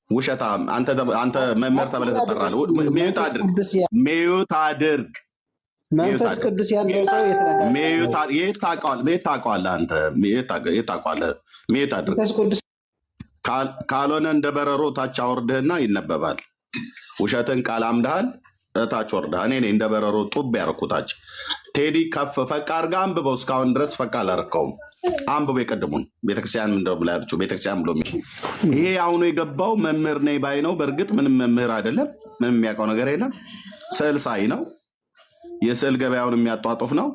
ውሸታም አንተ መምህር ተብለህ ትጠራለህ። ሚዩት አድርግ። መንፈስ ቅዱስ ያለው ሰው የት ታውቀዋለህ አንተ? የት ታውቀዋለህ? ሚዩት አድርግ። ካልሆነ እንደ በረሮ ታች አውርድህና ይነበባል። ውሸትን ቃል አምድሃል፣ እታች ወርደህ። እኔ እንደ በረሮ ጡብ ያደረኩታች ቴዲ ከፍ ፈቅ አድርጋ አንብበው። እስካሁን ድረስ ፈቅ አላረከውም። አንብቦ የቀድሙን ቤተክርስቲያን እንደብላችሁ ቤተክርስቲያን ብሎ ይሄ አሁኑ የገባው መምህር ነኝ ባይ ነው። በእርግጥ ምንም መምህር አይደለም። ምንም የሚያውቀው ነገር የለም። ስዕል ሳይ ነው። የስዕል ገበያውን የሚያጧጡፍ ነው።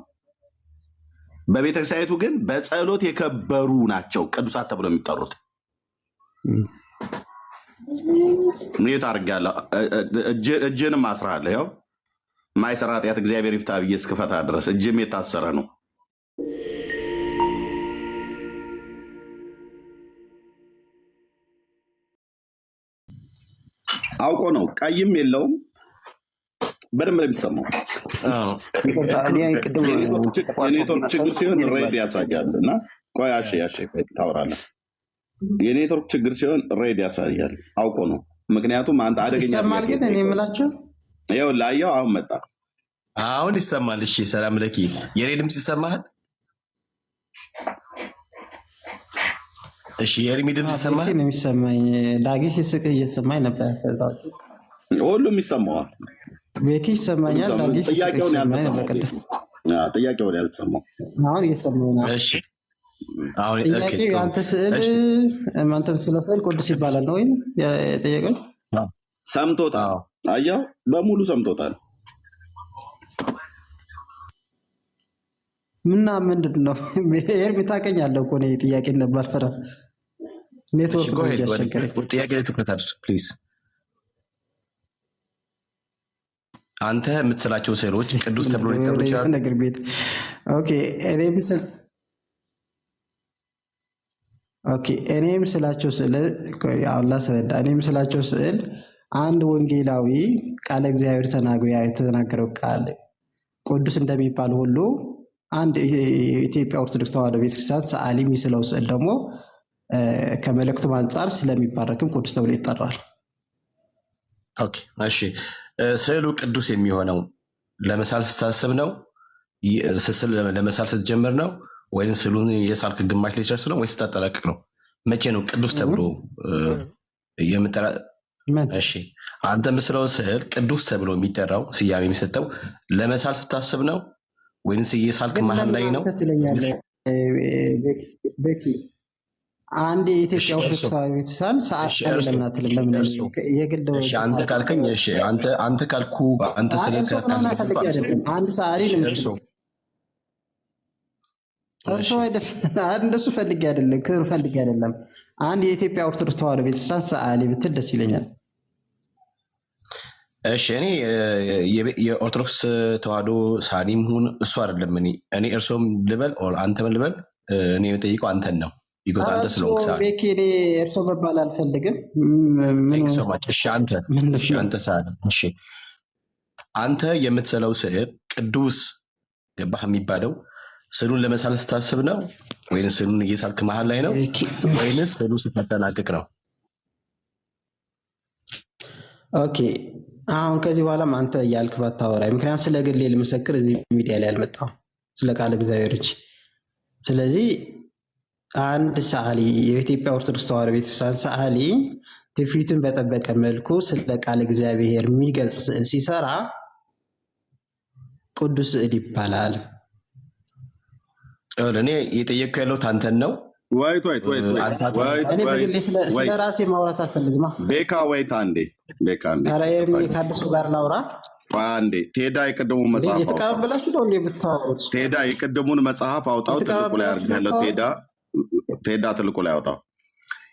በቤተክርስቲያኒቱ ግን በጸሎት የከበሩ ናቸው ቅዱሳት ተብሎ የሚጠሩት። ምን ታርጋለህ? እጅንም አስራለሁ። ያው ማይሰራ ኃጢአት እግዚአብሔር ይፍታ ብዬ እስክፈታ ድረስ እጅም የታሰረ ነው። አውቆ ነው። ቀይም የለውም። በደንብ ነው የሚሰማው። የኔትወርክ ችግር ሲሆን ሬድ ያሳያል እና ቆይ አሸ ታወራለህ። የኔትወርክ ችግር ሲሆን ሬድ ያሳያል። አውቆ ነው። ምክንያቱም አንተ አደገኛ ይሰማል። ግን እኔ የምላችሁ ይኸው ላየው አሁን መጣ። አሁን ይሰማል። እሺ ሰላም ለኪ። የኔ ድምፅ ይሰማል? እሺ የሪሚ ድምፅ ይሰማል? ነው የሚሰማኝ። ዳጊ ሲስቅ እየተሰማኝ ነበር። ከዛው ሁሉም ይሰማዋል። ቤኪ ይሰማኛል። ዳጊ ሲስቅ እየተሰማኝ ነበር። ጥያቄውን ያልተሰማው አሁን እየተሰማኝ ነው። እሺ አሁን ጥያቄ አንተ ስዕል አንተ ስለፈል ቅዱስ ይባላል ነው ወይ የጠየቀው? ሰምቶታል። አያው በሙሉ ሰምቶታል። ምና ምንድን ነው ኤርሚ ታውቀኛለህ እኮ ነው ጥያቄ ነበር ፈራ ኔትወርክ ነው ያስቸገረኝ። ጥያቄ ላይ ትኩረት አድርግ ፕሊዝ። አንተ የምትስላቸው ስዕሎች ቅዱስ ተብሎ ሊጠሩ ይችላል ነገር ቤት እኔ ምስላቸው ስዕል አሁን ላስረዳ። እኔ ምስላቸው ስዕል አንድ ወንጌላዊ ቃለ እግዚአብሔር የተናገረው ቃል ቅዱስ እንደሚባል ሁሉ አንድ የኢትዮጵያ ኦርቶዶክስ ተዋሕዶ ቤተክርስቲያን ሰዓሊ የሚስለው ስዕል ደግሞ ከመልእክቱም አንጻር ስለሚባረክም ቅዱስ ተብሎ ይጠራል። ኦኬ እሺ። ስዕሉ ቅዱስ የሚሆነው ለመሳል ስታስብ ነው? ለመሳል ስትጀምር ነው? ወይም ስዕሉን የሳልክ ግማሽ ላይ ጨርስ ነው ወይስ ስታጠናቅቅ ነው? መቼ ነው ቅዱስ ተብሎ የምጠራ? እሺ አንተ ምስለው ስዕል ቅዱስ ተብሎ የሚጠራው ስያሜ የሚሰጠው ለመሳል ስታስብ ነው ወይንስ የሳልክ መሀል ላይ ነው? ቤኪ አንድ የኢትዮጵያ ኦርቶዶክስ ቤተክርስቲያን ሰዓት ለምናት የግል አንተ ካልከኝ አንተ ካልኩ አንተ አንድ ሰዓሊ እርሱ እንደሱ ፈልጌ አይደለም ክብር ፈልጌ አይደለም። አንድ የኢትዮጵያ ኦርቶዶክስ ተዋሕዶ ቤተክርስቲያን ሰዓሊ ብትል ደስ ይለኛል። እሺ እኔ የኦርቶዶክስ ተዋሕዶ ሰዓሊም ሁን እሱ አይደለም። እኔ እርሶም ልበል አንተም ልበል እኔ የምጠይቀው አንተን ነው። ቢኮዝ አንተ ስለሆንክ ሰዓሊ እኔ እርሶ መባል አልፈልግም። አንተ ሰዓሊ እሺ፣ አንተ የምትስለው ስዕል ቅዱስ ገባህ የሚባለው ስዕሉን ለመሳል ስታስብ ነው ወይንስ ስዕሉን እየሳልክ መሀል ላይ ነው ወይንስ ስዕሉ ስታጠናቅቅ ነው? ኦኬ አሁን ከዚህ በኋላም አንተ እያልክ ባታወራኝ፣ ምክንያቱም ስለ ግሌ ልመሰክር እዚህ ሚዲያ ላይ አልመጣሁም ስለ ቃል እግዚአብሔር እንጂ። ስለዚህ አንድ ሰዓሊ የኢትዮጵያ ኦርቶዶክስ ተዋሕዶ ቤተክርስቲያን ሰዓሊ ትውፊቱን በጠበቀ መልኩ ስለ ቃል እግዚአብሔር የሚገልጽ ስዕል ሲሰራ ቅዱስ ስዕል ይባላል። እኔ እየጠየቅኩ ያለሁት አንተን ነው። እኔ በግሌ ስለ ራሴ ማውራት አልፈልግማ። ቤካ ወይታ እንዴ ቤካ እንዴ ኤርሚ ከአዲሱ ጋር ላውራ አንዴ። ቴዳ የቅድሙን መጽሐፍ የተቀበላችሁ ነው እንዴ ብታወሩት? ቴዳ የቅድሙን መጽሐፍ አውጣው፣ ትልቁ ላይ አድርገህ ቴዳ ትልቁ ላይ አውጣው።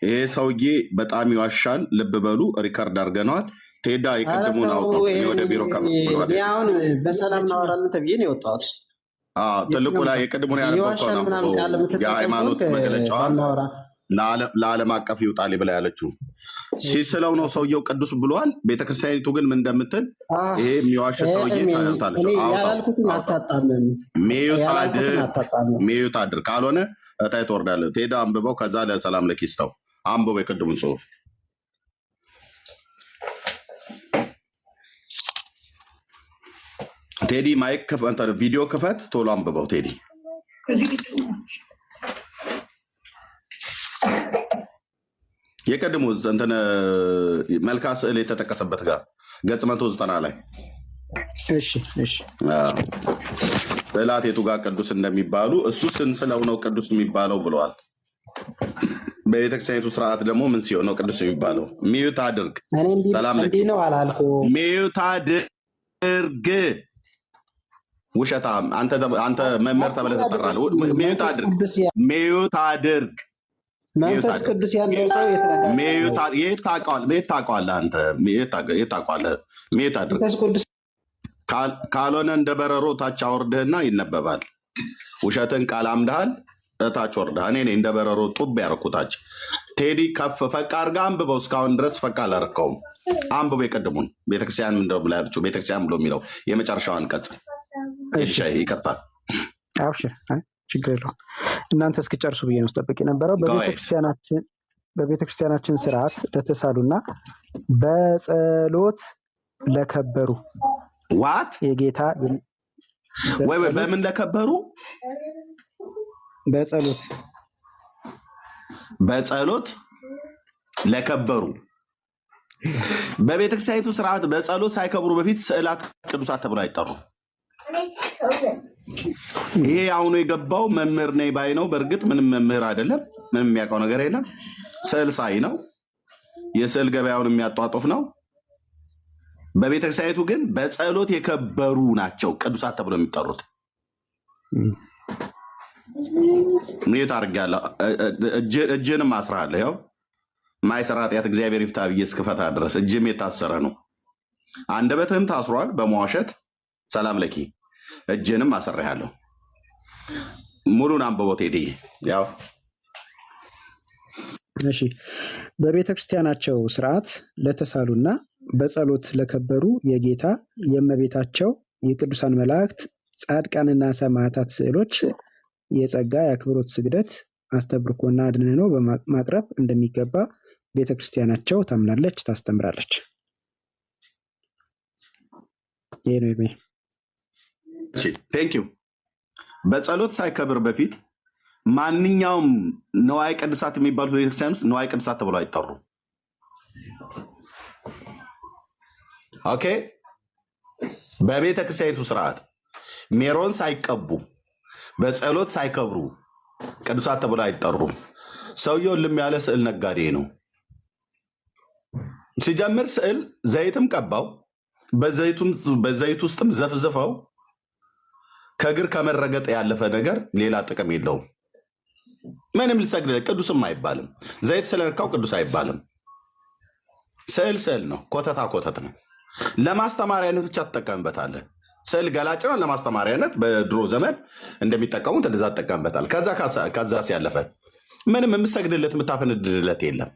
ይሄ ሰውዬ በጣም ይዋሻል። ልብ በሉ፣ ሪከርድ አድርገነዋል። ቴዳ የቅድሙን አውጣው። ወደ ቢሮ አሁን በሰላም እናወራለን ተብዬ ነው የወጣሁት። ትልቁ ላይ የቅድሙን ያነበብከው የሃይማኖት መግለጫዋን ለዓለም አቀፍ ይውጣል ብላ ያለችው ሲስለው ነው ሰውየው ቅዱስ ብሏል። ቤተክርስቲያኒቱ ግን ምን እንደምትል ይሄ የሚዋሽ ሰውዬ ታለታለች። ሚዩት አድር፣ ካልሆነ እታይ ትወርዳለህ። ቴዳ አንብበው፣ ከዛ ለሰላም ለኪስተው አንብበው የቅድሙን ጽሁፍ ቴዲ ማይክ ከፈንተ ቪዲዮ ከፈት ቶሎ አንብበው ቴዲ የቀድሞ እንተነ መልካ ስዕል የተጠቀሰበት ጋር ገጽ 190 ላይ እሺ በላቴቱ ጋር ቅዱስ እንደሚባሉ እሱ ስንስለው ነው ቅዱስ የሚባለው ብለዋል። በቤተክርስቲያኒቱ ስርዓት ደግሞ ምን ሲሆን ነው ቅዱስ የሚባለው? ሚዩት አድርግ። ሰላም እንዲህ ነው አላልኩም። ሚዩት አድርግ። ውሸታም አንተ መምህር ተብለህ ተጠራለህ። ሚዩት አድርግ። መንፈስ ቅዱስ ያለው ሰው የት ታውቀዋለህ? አንተ የት ታውቀዋለህ? ሚዩት አድርግ። ካልሆነ እንደ በረሮ ታች አውርድህና ይነበባል። ውሸትን ቃል አምድሃል እታች ወርደሃል። እኔ እንደ በረሮ ጡብ ያደረኩታች ቴዲ ከፍ ፈቃ አድርጋ አንብበው። እስካሁን ድረስ ፈቃ አላረከውም። አንብበው የቀድሙን ቤተክርስቲያን እንደው ብላ ያለችው ቤተክርስቲያን ብሎ የሚለው የመጨረሻው አንቀጽ ይቀጥላል። ችግር የለውም። እናንተ እስክጨርሱ ብዬ ነው ስጠብቅ የነበረው። በቤተክርስቲያናችን ስርዓት ለተሳሉና በጸሎት ለከበሩ ዋት የጌታ ወይ በምን ለከበሩ? በጸሎት ለከበሩ። በቤተክርስቲያኒቱ ስርዓት በጸሎት ሳይከብሩ በፊት ስዕላት ቅዱሳት ተብሎ አይጠሩ። ይሄ አሁኑ የገባው መምህር ነኝ ባይ ነው። በእርግጥ ምንም መምህር አይደለም። ምንም የሚያውቀው ነገር የለም። ስዕል ሳይ ነው። የስዕል ገበያውን የሚያጧጡፍ ነው። በቤተክርስቲያኒቱ ግን በጸሎት የከበሩ ናቸው ቅዱሳት ተብሎ የሚጠሩት። ምን ታርጋለህ? እጅንም አስራለህ። ያው ማይሰራ ኃጢአት እግዚአብሔር ይፍታ ብዬ እስክፈታ ድረስ እጅም የታሰረ ነው። አንደበትህም ታስሯል በመዋሸት ሰላም ለኪ። እጅንም አስሬሃለሁ። ሙሉን አንብቦ ቴዲ። ያው እሺ። በቤተክርስቲያናቸው ስርዓት ለተሳሉና በጸሎት ለከበሩ የጌታ የእመቤታቸው የቅዱሳን መላእክት ጻድቃንና ሰማዕታት ስዕሎች የጸጋ የአክብሮት ስግደት አስተብርኮና አድንኖ በማቅረብ እንደሚገባ ቤተክርስቲያናቸው ታምናለች፣ ታስተምራለች። ይሄ ነው ይሄ። እሺ ቴንክ ዩ። በጸሎት ሳይከብር በፊት ማንኛውም ነዋይ ቅዱሳት የሚባሉት ቤተክርስቲያን ውስጥ ነዋይ ቅዱሳት ተብሎ አይጠሩ። ኦኬ። በቤተክርስቲያኒቱ ስርዓት ሜሮን ሳይቀቡ በጸሎት ሳይከብሩ ቅዱሳት ተብሎ አይጠሩም። ሰውየው ልም ያለ ስዕል ነጋዴ ነው። ሲጀምር ስዕል ዘይትም ቀባው፣ በዘይት ውስጥም ዘፍዝፈው ከእግር ከመረገጥ ያለፈ ነገር ሌላ ጥቅም የለውም። ምንም ልሰግድ ቅዱስም አይባልም። ዘይት ስለነካው ቅዱስ አይባልም። ስዕል ስዕል ነው። ኮተታ ኮተት ነው። ለማስተማሪያነት ብቻ ትጠቀምበታለህ። ስዕል ገላጭ ነው። ለማስተማሪያነት በድሮ ዘመን እንደሚጠቀሙት እንደዛ ትጠቀምበታል። ከዛ ሲያለፈ ምንም የምሰግድለት የምታፈንድለት የለም።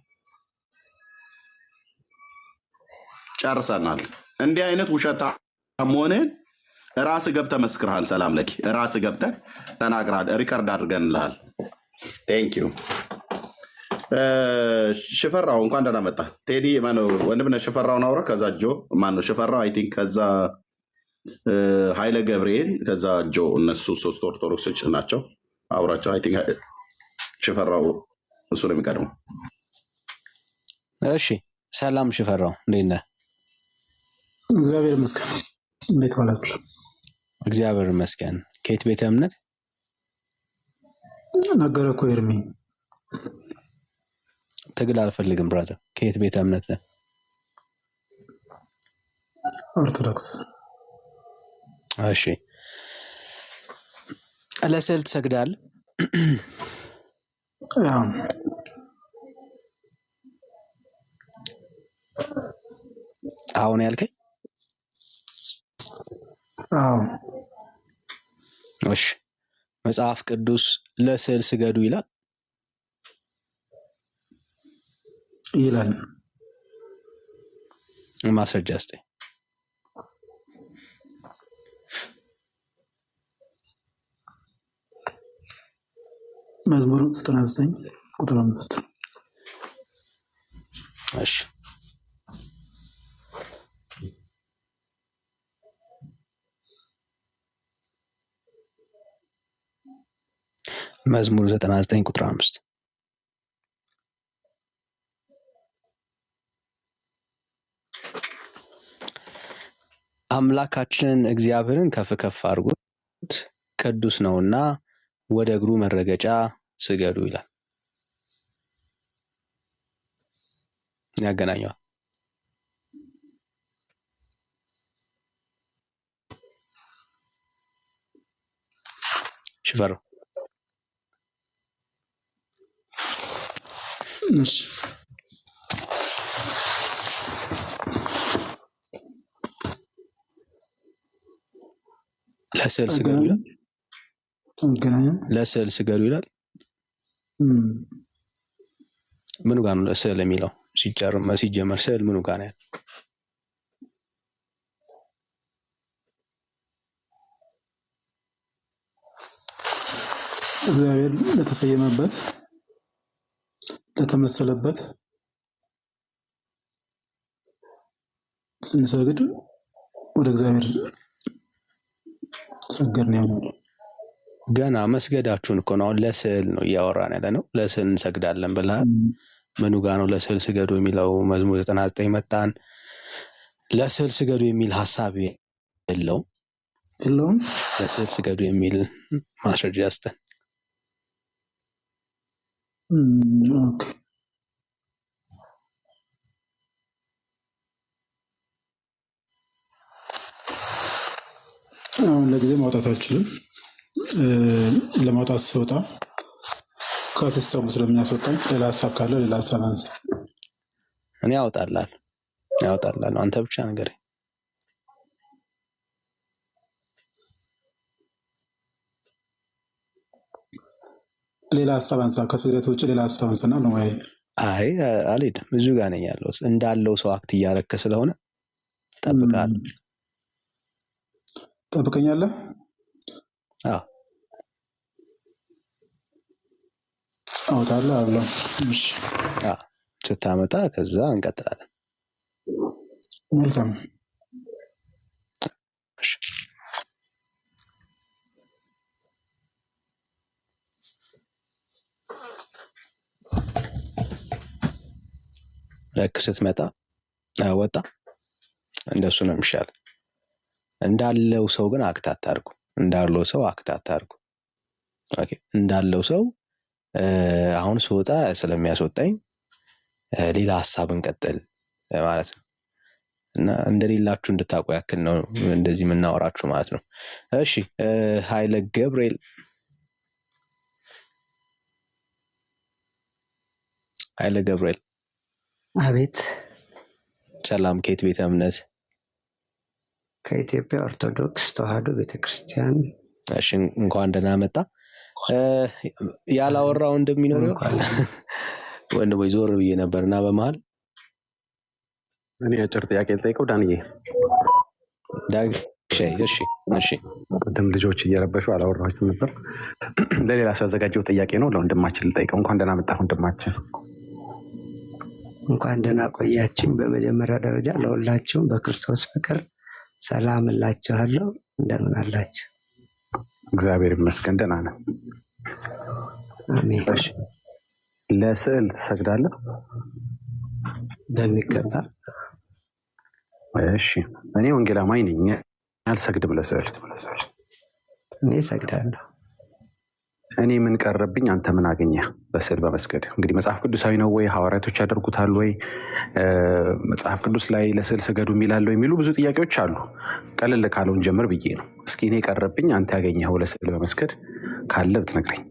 ጨርሰናል። እንዲህ አይነት ውሸታ መሆንህን ራስ ገብተህ መስክርሃል። ሰላም ለኪ ራስ ገብተህ ተናግረሃል። ሪከርድ አድርገንልሃል። ቴንክ ዩ። ሽፈራው እንኳን ደህና መጣ። ቴዲ ማነው ወንድምነህ? ሽፈራውን አውራ። ከዛ ጆ ማነው? ሽፈራው አይ ቲንክ፣ ከዛ ኃይለ ገብርኤል፣ ከዛ ጆ። እነሱ ሶስት ኦርቶዶክሶች ናቸው። አውራቸው። አይ ቲንክ ሽፈራው እሱ ነው የሚቀድመው። እሺ ሰላም ሽፈራው፣ እንዴት ነህ? እግዚአብሔር ይመስገን። እንዴት ዋላችሁ? እግዚአብሔር ይመስገን። ከየት ቤተ እምነት? ነገረ እኮ ኤርሚ። ትግል አልፈልግም ብራዘር። ከየት ቤተ እምነት ነህ? ኦርቶዶክስ። እሺ ለስዕል ትሰግዳለህ? አሁን ያልከኝ? እሺ መጽሐፍ ቅዱስ ለስዕል ስገዱ ይላል? ይላል። ማስረጃ ስጠኝ። መዝሙር 99 ቁጥር 5። እሺ መዝሙር 99 ቁጥር 5 አምላካችንን እግዚአብሔርን ከፍ ከፍ አድርጉት ቅዱስ ነውና ወደ እግሩ መረገጫ ስገዱ ይላል። ያገናኘዋል። ሽፈሩ ለስዕል ስገዱ ይላል። ለስዕል ስገዱ ይላል። ምኑ ጋር ነው ለስዕል የሚለው? ሲጀመር ስዕል ምኑ ጋር ነው? እግዚአብሔር ለተሰየመበት ለተመሰለበት ስንሰግድ ወደ እግዚአብሔር ሰገድን ያለው ገና መስገዳችሁን እኮ ነው። ለስዕል ነው እያወራን ያለ ነው። ለስዕል እንሰግዳለን ብለሃል። ምኑ ጋር ነው ለስዕል ስገዱ የሚለው? መዝሙር 99 መጣን። ለስዕል ስገዱ የሚል ሀሳብ የለውም። ለስዕል ስገዱ የሚል ማስረጃ ያስተን። አሁን ለጊዜ ማውጣት አልችልም። ለማውጣት ስወጣ ከሲስተሙ ስለሚያስወጣኝ ሌላ ሀሳብ ካለ ሌላ ሀሳብ አንሳ። እኔ ያወጣላለሁ። አንተ ብቻ ነገር ሌላ ሀሳብ አንሳ። ከስግደት ውጭ ሌላ ሀሳብ አንሳና ነው። አይ አልሄድም። ብዙ ጋር ነኝ ያለው እንዳለው ሰው አክት እያረከ ስለሆነ ጠብቀኛለህ። አዎ አውጣለሁ አብለው። እሺ ስታመጣ ከዛ እንቀጥላለን። መልካም። ልክ ስትመጣ ወጣ። እንደሱ ነው የሚሻል። እንዳለው ሰው ግን አክት አታርጉ። ኦኬ። እንዳለው ሰው አሁን ስወጣ ስለሚያስወጣኝ ሌላ ሀሳብ እንቀጥል ማለት ነው። እና እንደሌላችሁ እንድታውቁ ያክል ነው እንደዚህ የምናወራችሁ ማለት ነው። እሺ ኃይለ ገብርኤል አቤት። ሰላም። ከየት ቤተ እምነት? ከኢትዮጵያ ኦርቶዶክስ ተዋሕዶ ቤተክርስቲያን። እሺ እንኳን ደህና መጣ። ያላወራው እንደሚኖር ወንድሞች ዞር ብዬ ነበርና በመሃል እኔ አጭር ጥያቄ ልጠይቀው ዳንዬ። እሺ ቅድም ልጆች እየረበሹ አላወራሁትም ነበር። ለሌላ ሰው ያዘጋጀው ጥያቄ ነው። ለወንድማችን ልጠይቀው። እንኳን ደህና መጣህ ወንድማችን። እንኳን ደህና ቆያችን። በመጀመሪያ ደረጃ ለሁላችሁም በክርስቶስ ፍቅር ሰላም እላችኋለሁ። እንደምን አላችሁ? እግዚአብሔር ይመስገን ደህና ነን። አሜን። ለስዕል ትሰግዳለህ? በሚገባ። እሺ እኔ ወንጌል አማኝ ነኝ፣ አልሰግድም ለስዕል። እኔ እሰግዳለሁ። እኔ ምን ቀረብኝ? አንተ ምን አገኘህ በስዕል በመስገድ? እንግዲህ መጽሐፍ ቅዱሳዊ ነው ወይ? ሐዋርያቶች ያደርጉታል ወይ? መጽሐፍ ቅዱስ ላይ ለስዕል ስገዱ የሚላለው የሚሉ ብዙ ጥያቄዎች አሉ። ቀለል ካለውን ጀምር ብዬ ነው። እስኪ እኔ ቀረብኝ፣ አንተ ያገኘኸው ለስዕል በመስገድ ካለ ብትነግረኝ።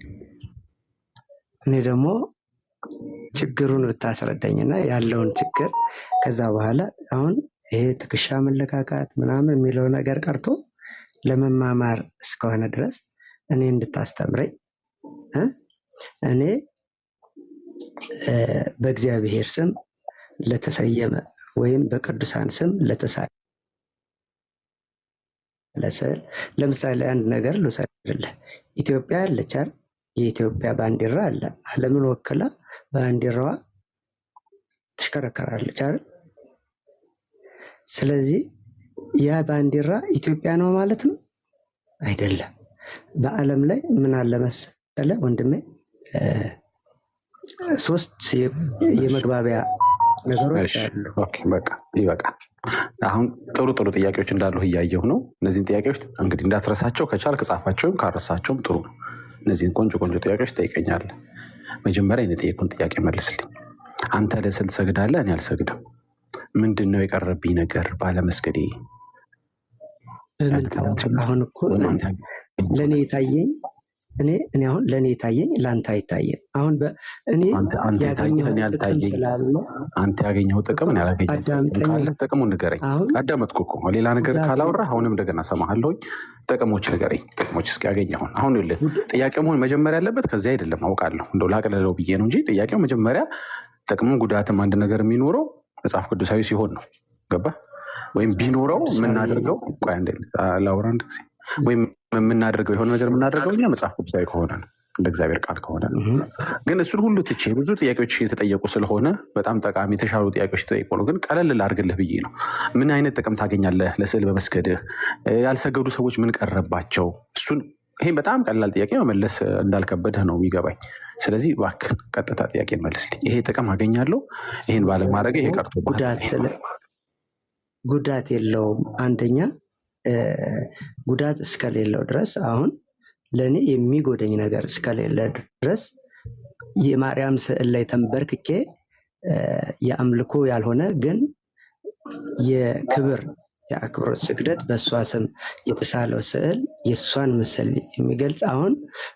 እኔ ደግሞ ችግሩን ብታስረዳኝና ያለውን ችግር ከዛ በኋላ አሁን ይሄ ትከሻ መለካካት ምናምን የሚለው ነገር ቀርቶ ለመማማር እስከሆነ ድረስ እኔ እንድታስተምረኝ እኔ በእግዚአብሔር ስም ለተሰየመ ወይም በቅዱሳን ስም ለተሳለ ለስዕል ለምሳሌ አንድ ነገር ልውሰድልህ። ኢትዮጵያ አለች አይደል? የኢትዮጵያ ባንዲራ አለ። ዓለምን ወክላ ባንዲራዋ ትሽከረከራለች አይደል? ስለዚህ ያ ባንዲራ ኢትዮጵያ ነው ማለት ነው አይደለም። በዓለም ላይ ምን አለ መሰለህ መሰለ ወንድሜ? ሶስት የመግባቢያ ነገሮች አሉ። በቃ ይበቃል። አሁን ጥሩ ጥሩ ጥያቄዎች እንዳሉ እያየሁ ነው። እነዚህን ጥያቄዎች እንግዲህ እንዳትረሳቸው፣ ከቻልክ ጻፋቸውም፣ ካረሳቸውም ጥሩ ነው። እነዚህን ቆንጆ ቆንጆ ጥያቄዎች ትጠይቀኛለህ። መጀመሪያ የጠየቁን ጥያቄ መልስልኝ። አንተ ለስዕል ትሰግዳለህ? እኔ አልሰግድም። ምንድን ነው የቀረብኝ ነገር ባለመስገዴ? አሁን እኮ ለእኔ የታየኝ እኔ አሁን ለእኔ የታየኝ ለአንተ አይታየም። አሁን እኔ ያገኘው ጥቅም ስላለ አንተ ያገኘው ጥቅም እኔ አላገኘሁም። ጥቅሙን ንገረኝ። አዳመጥኩ እኮ ሌላ ነገር ካላወራህ አሁንም እንደገና እሰማሃለሁኝ። ጥቅሞች ንገረኝ። ጥቅሞች እስኪ ያገኘሁን። አሁን ጥያቄው መሆን መጀመሪያ ያለበት ከዚያ አይደለም፣ አውቃለሁ። እንደው ላቅልለው ብዬ ነው እንጂ ጥያቄው መጀመሪያ ጥቅምም ጉዳትም አንድ ነገር የሚኖረው መጽሐፍ ቅዱሳዊ ሲሆን ነው። ገባህ? ወይም ቢኖረው የምናደርገው ላውራ አንድ ጊዜ ወይም የምናደርገው የሆነ ነገር የምናደርገው እኛ መጽሐፍ ቅዱሳዊ ከሆነ ነው፣ እንደ እግዚአብሔር ቃል ከሆነ ነው። ግን እሱን ሁሉ ትቼ ብዙ ጥያቄዎች የተጠየቁ ስለሆነ በጣም ጠቃሚ የተሻሉ ጥያቄዎች የተጠየቁ ነው። ግን ቀለል ላድርግልህ ብዬ ነው። ምን አይነት ጥቅም ታገኛለህ ለስዕል በመስገድህ? ያልሰገዱ ሰዎች ምን ቀረባቸው? እሱን ይሄ በጣም ቀላል ጥያቄ መመለስ እንዳልከበድህ ነው የሚገባኝ። ስለዚህ እባክህ ቀጥታ ጥያቄ መልስልኝ። ይሄ ጥቅም አገኛለሁ፣ ይሄን ባለማድረግ ይሄ ቀርቶ ጉዳት የለውም። አንደኛ ጉዳት እስከሌለው ድረስ አሁን ለእኔ የሚጎደኝ ነገር እስከሌለ ድረስ የማርያም ስዕል ላይ ተንበርክኬ የአምልኮ ያልሆነ ግን የክብር የአክብሮት ስግደት በእሷ ስም የተሳለው ስዕል የእሷን ምስል የሚገልጽ አሁን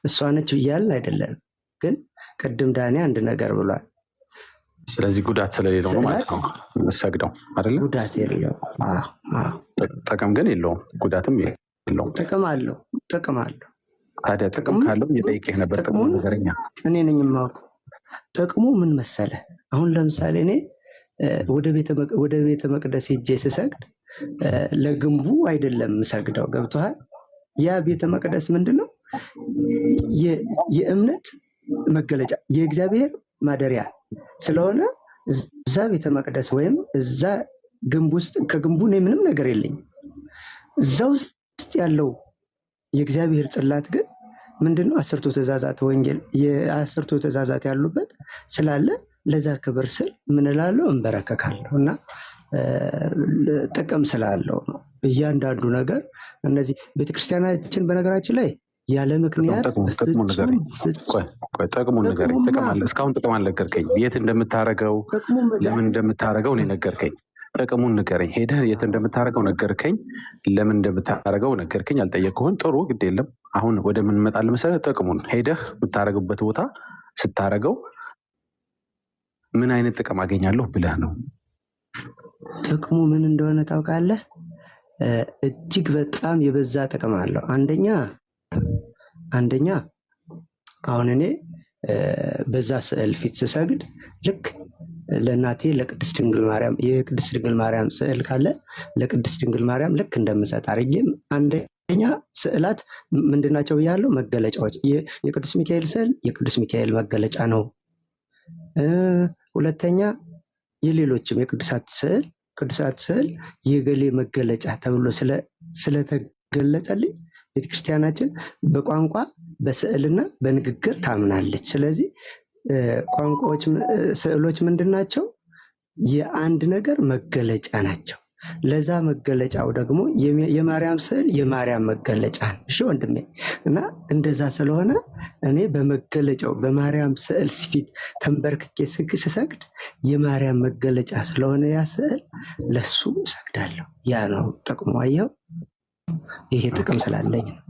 እሷ ነች ብያልን አይደለም። ግን ቅድም ዳኔ አንድ ነገር ብሏል። ስለዚህ ጉዳት ስለሌለው ነው ማለት ነው የምሰግደው አይደለም? ጉዳት የለውም። ጥቅም ግን የለውም፣ ጉዳትም የለውም። ጥቅም አለው። ታዲያ ጥቅም ካለው እየጠየቀህ ነበር። ጥቅሙ ነገረኛ እኔ ነኝ የማውቀው። ጥቅሙ ምን መሰለህ? አሁን ለምሳሌ እኔ ወደ ቤተ መቅደስ ሄጄ ስሰግድ ለግንቡ አይደለም የምሰግደው። ገብቶሃል? ያ ቤተ መቅደስ ምንድን ነው? የእምነት መገለጫ የእግዚአብሔር ማደሪያ ስለሆነ እዛ ቤተ መቅደስ ወይም እዛ ግንብ ውስጥ ከግንቡ እኔ ምንም ነገር የለኝም። እዛ ውስጥ ያለው የእግዚአብሔር ጽላት ግን ምንድነው? 10ቱ ትእዛዛት ወንጌል የ10ቱ ትእዛዛት ያሉበት ስላለ ለዛ ክብር ስል ምን እላለሁ? እንበረከካለሁ። እና ጥቅም ስላለው ነው እያንዳንዱ ነገር። እነዚህ ቤተክርስቲያናችን በነገራችን ላይ ያለ ምክንያት ጥቅሙን ንገረኝ። እስካሁን ጥቅም አልነገርከኝ። የት እንደምታረገው ለምን እንደምታረገው እኔ ነገርከኝ። ጥቅሙን ንገረኝ። ሄደህ የት እንደምታረገው ነገርከኝ፣ ለምን እንደምታረገው ነገርከኝ። አልጠየቅኩህን። ጥሩ ግድ የለም። አሁን ወደ ምን እንመጣለን መሰለህ? ጥቅሙን ሄደህ የምታረግበት ቦታ ስታረገው ምን አይነት ጥቅም አገኛለሁ ብለህ ነው። ጥቅሙ ምን እንደሆነ ታውቃለህ? እጅግ በጣም የበዛ ጥቅም አለው። አንደኛ አሁን እኔ በዛ ስዕል ፊት ስሰግድ ልክ ለእናቴ ለቅድስት ድንግል ማርያም የቅድስት ድንግል ማርያም ስዕል ካለ ለቅድስት ድንግል ማርያም ልክ እንደምሰጥ አድርጌም አንደኛ ስዕላት ምንድናቸው ብያለሁ? መገለጫዎች። የቅዱስ ሚካኤል ስዕል የቅዱስ ሚካኤል መገለጫ ነው። ሁለተኛ የሌሎችም የቅዱሳት ስዕል የገሌ መገለጫ ተብሎ ስለተገለጸልኝ ቤተክርስቲያናችን በቋንቋ በስዕልና በንግግር ታምናለች። ስለዚህ ስዕሎች ምንድን ናቸው? የአንድ ነገር መገለጫ ናቸው። ለዛ መገለጫው ደግሞ የማርያም ስዕል የማርያም መገለጫ ነው። እሺ ወንድሜ፣ እና እንደዛ ስለሆነ እኔ በመገለጫው በማርያም ስዕል ፊት ተንበርክኬ ስሰግድ የማርያም መገለጫ ስለሆነ ያ ስዕል ለሱ እሰግዳለሁ። ያ ነው ጥቅሙ። አየኸው? ይሄ ጥቅም ስላለኝ ነው።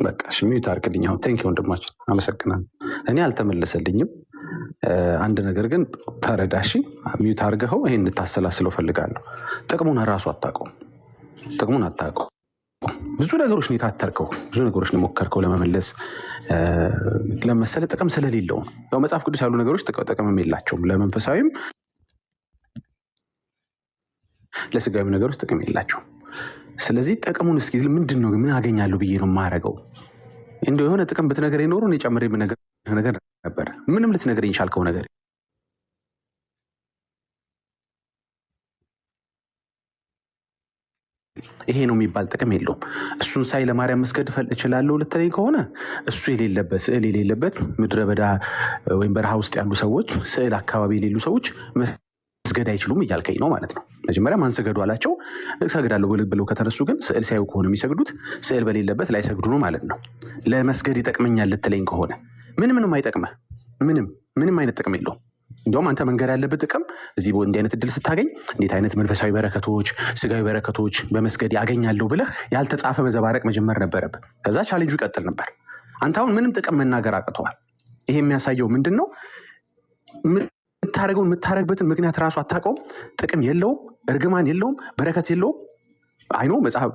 በቃ ሚዩት አድርግልኝ። አሁን ቴንክ ወንድማችን፣ አመሰግናለሁ። እኔ አልተመለሰልኝም። አንድ ነገር ግን ተረዳሽ። ሚዩት አድርገኸው ይሄን እንድታሰላስለው ፈልጋለሁ። ጥቅሙን እራሱ አታውቀውም። ጥቅሙን አታውቀውም። ብዙ ነገሮች ነው የታተርከው፣ ብዙ ነገሮች ነው የሞከርከው ለመመለስ ለመሰለ ጥቅም ስለሌለው ነው። ያው መጽሐፍ ቅዱስ ያሉ ነገሮች ጥቅምም የላቸውም። ለመንፈሳዊም ለስጋዊም ነገሮች ጥቅም የላቸውም። ስለዚህ ጥቅሙን እስኪ ምንድን ነው ምን አገኛለሁ ብዬ ነው የማደርገው? እንደው የሆነ ጥቅም ብትነግረኝ ኖሮ እኔ ጨምሬ ነገር ነበር። ምንም ልትነግረኝ ቻልከው ነገር ይሄ ነው የሚባል ጥቅም የለውም። እሱን ሳይ ለማርያም መስገድ እችላለሁ ልትለኝ ከሆነ እሱ የሌለበት ስዕል የሌለበት ምድረ በዳ ወይም በረሃ ውስጥ ያሉ ሰዎች ስዕል አካባቢ የሌሉ ሰዎች መስገድ አይችሉም እያልከኝ ነው ማለት ነው። መጀመሪያ ማን ስገዱ አላቸው? እሰግዳለሁ ብለው ከተነሱ ግን ስዕል ሲያዩ ከሆነ የሚሰግዱት ስዕል በሌለበት ላይ ሰግዱ ነው ማለት ነው። ለመስገድ ይጠቅመኛል ልትለኝ ከሆነ ምንም አይጠቅመህ፣ ምንም አይነት ጥቅም የለውም። እንዲሁም አንተ መንገድ ያለበት ጥቅም እዚህ እንዲህ አይነት እድል ስታገኝ እንዴት አይነት መንፈሳዊ በረከቶች፣ ስጋዊ በረከቶች በመስገድ ያገኛለሁ ብለህ ያልተጻፈ መዘባረቅ መጀመር ነበረብህ። ከዛ ቻሌንጁ ይቀጥል ነበር። አንተ አሁን ምንም ጥቅም መናገር አቅተዋል። ይሄ የሚያሳየው ምንድን ነው? የምታረግበትን ምክንያት ራሱ አታውቀውም። ጥቅም የለውም፣ እርግማን የለውም፣ በረከት የለውም። አይኖ መጽሐፍ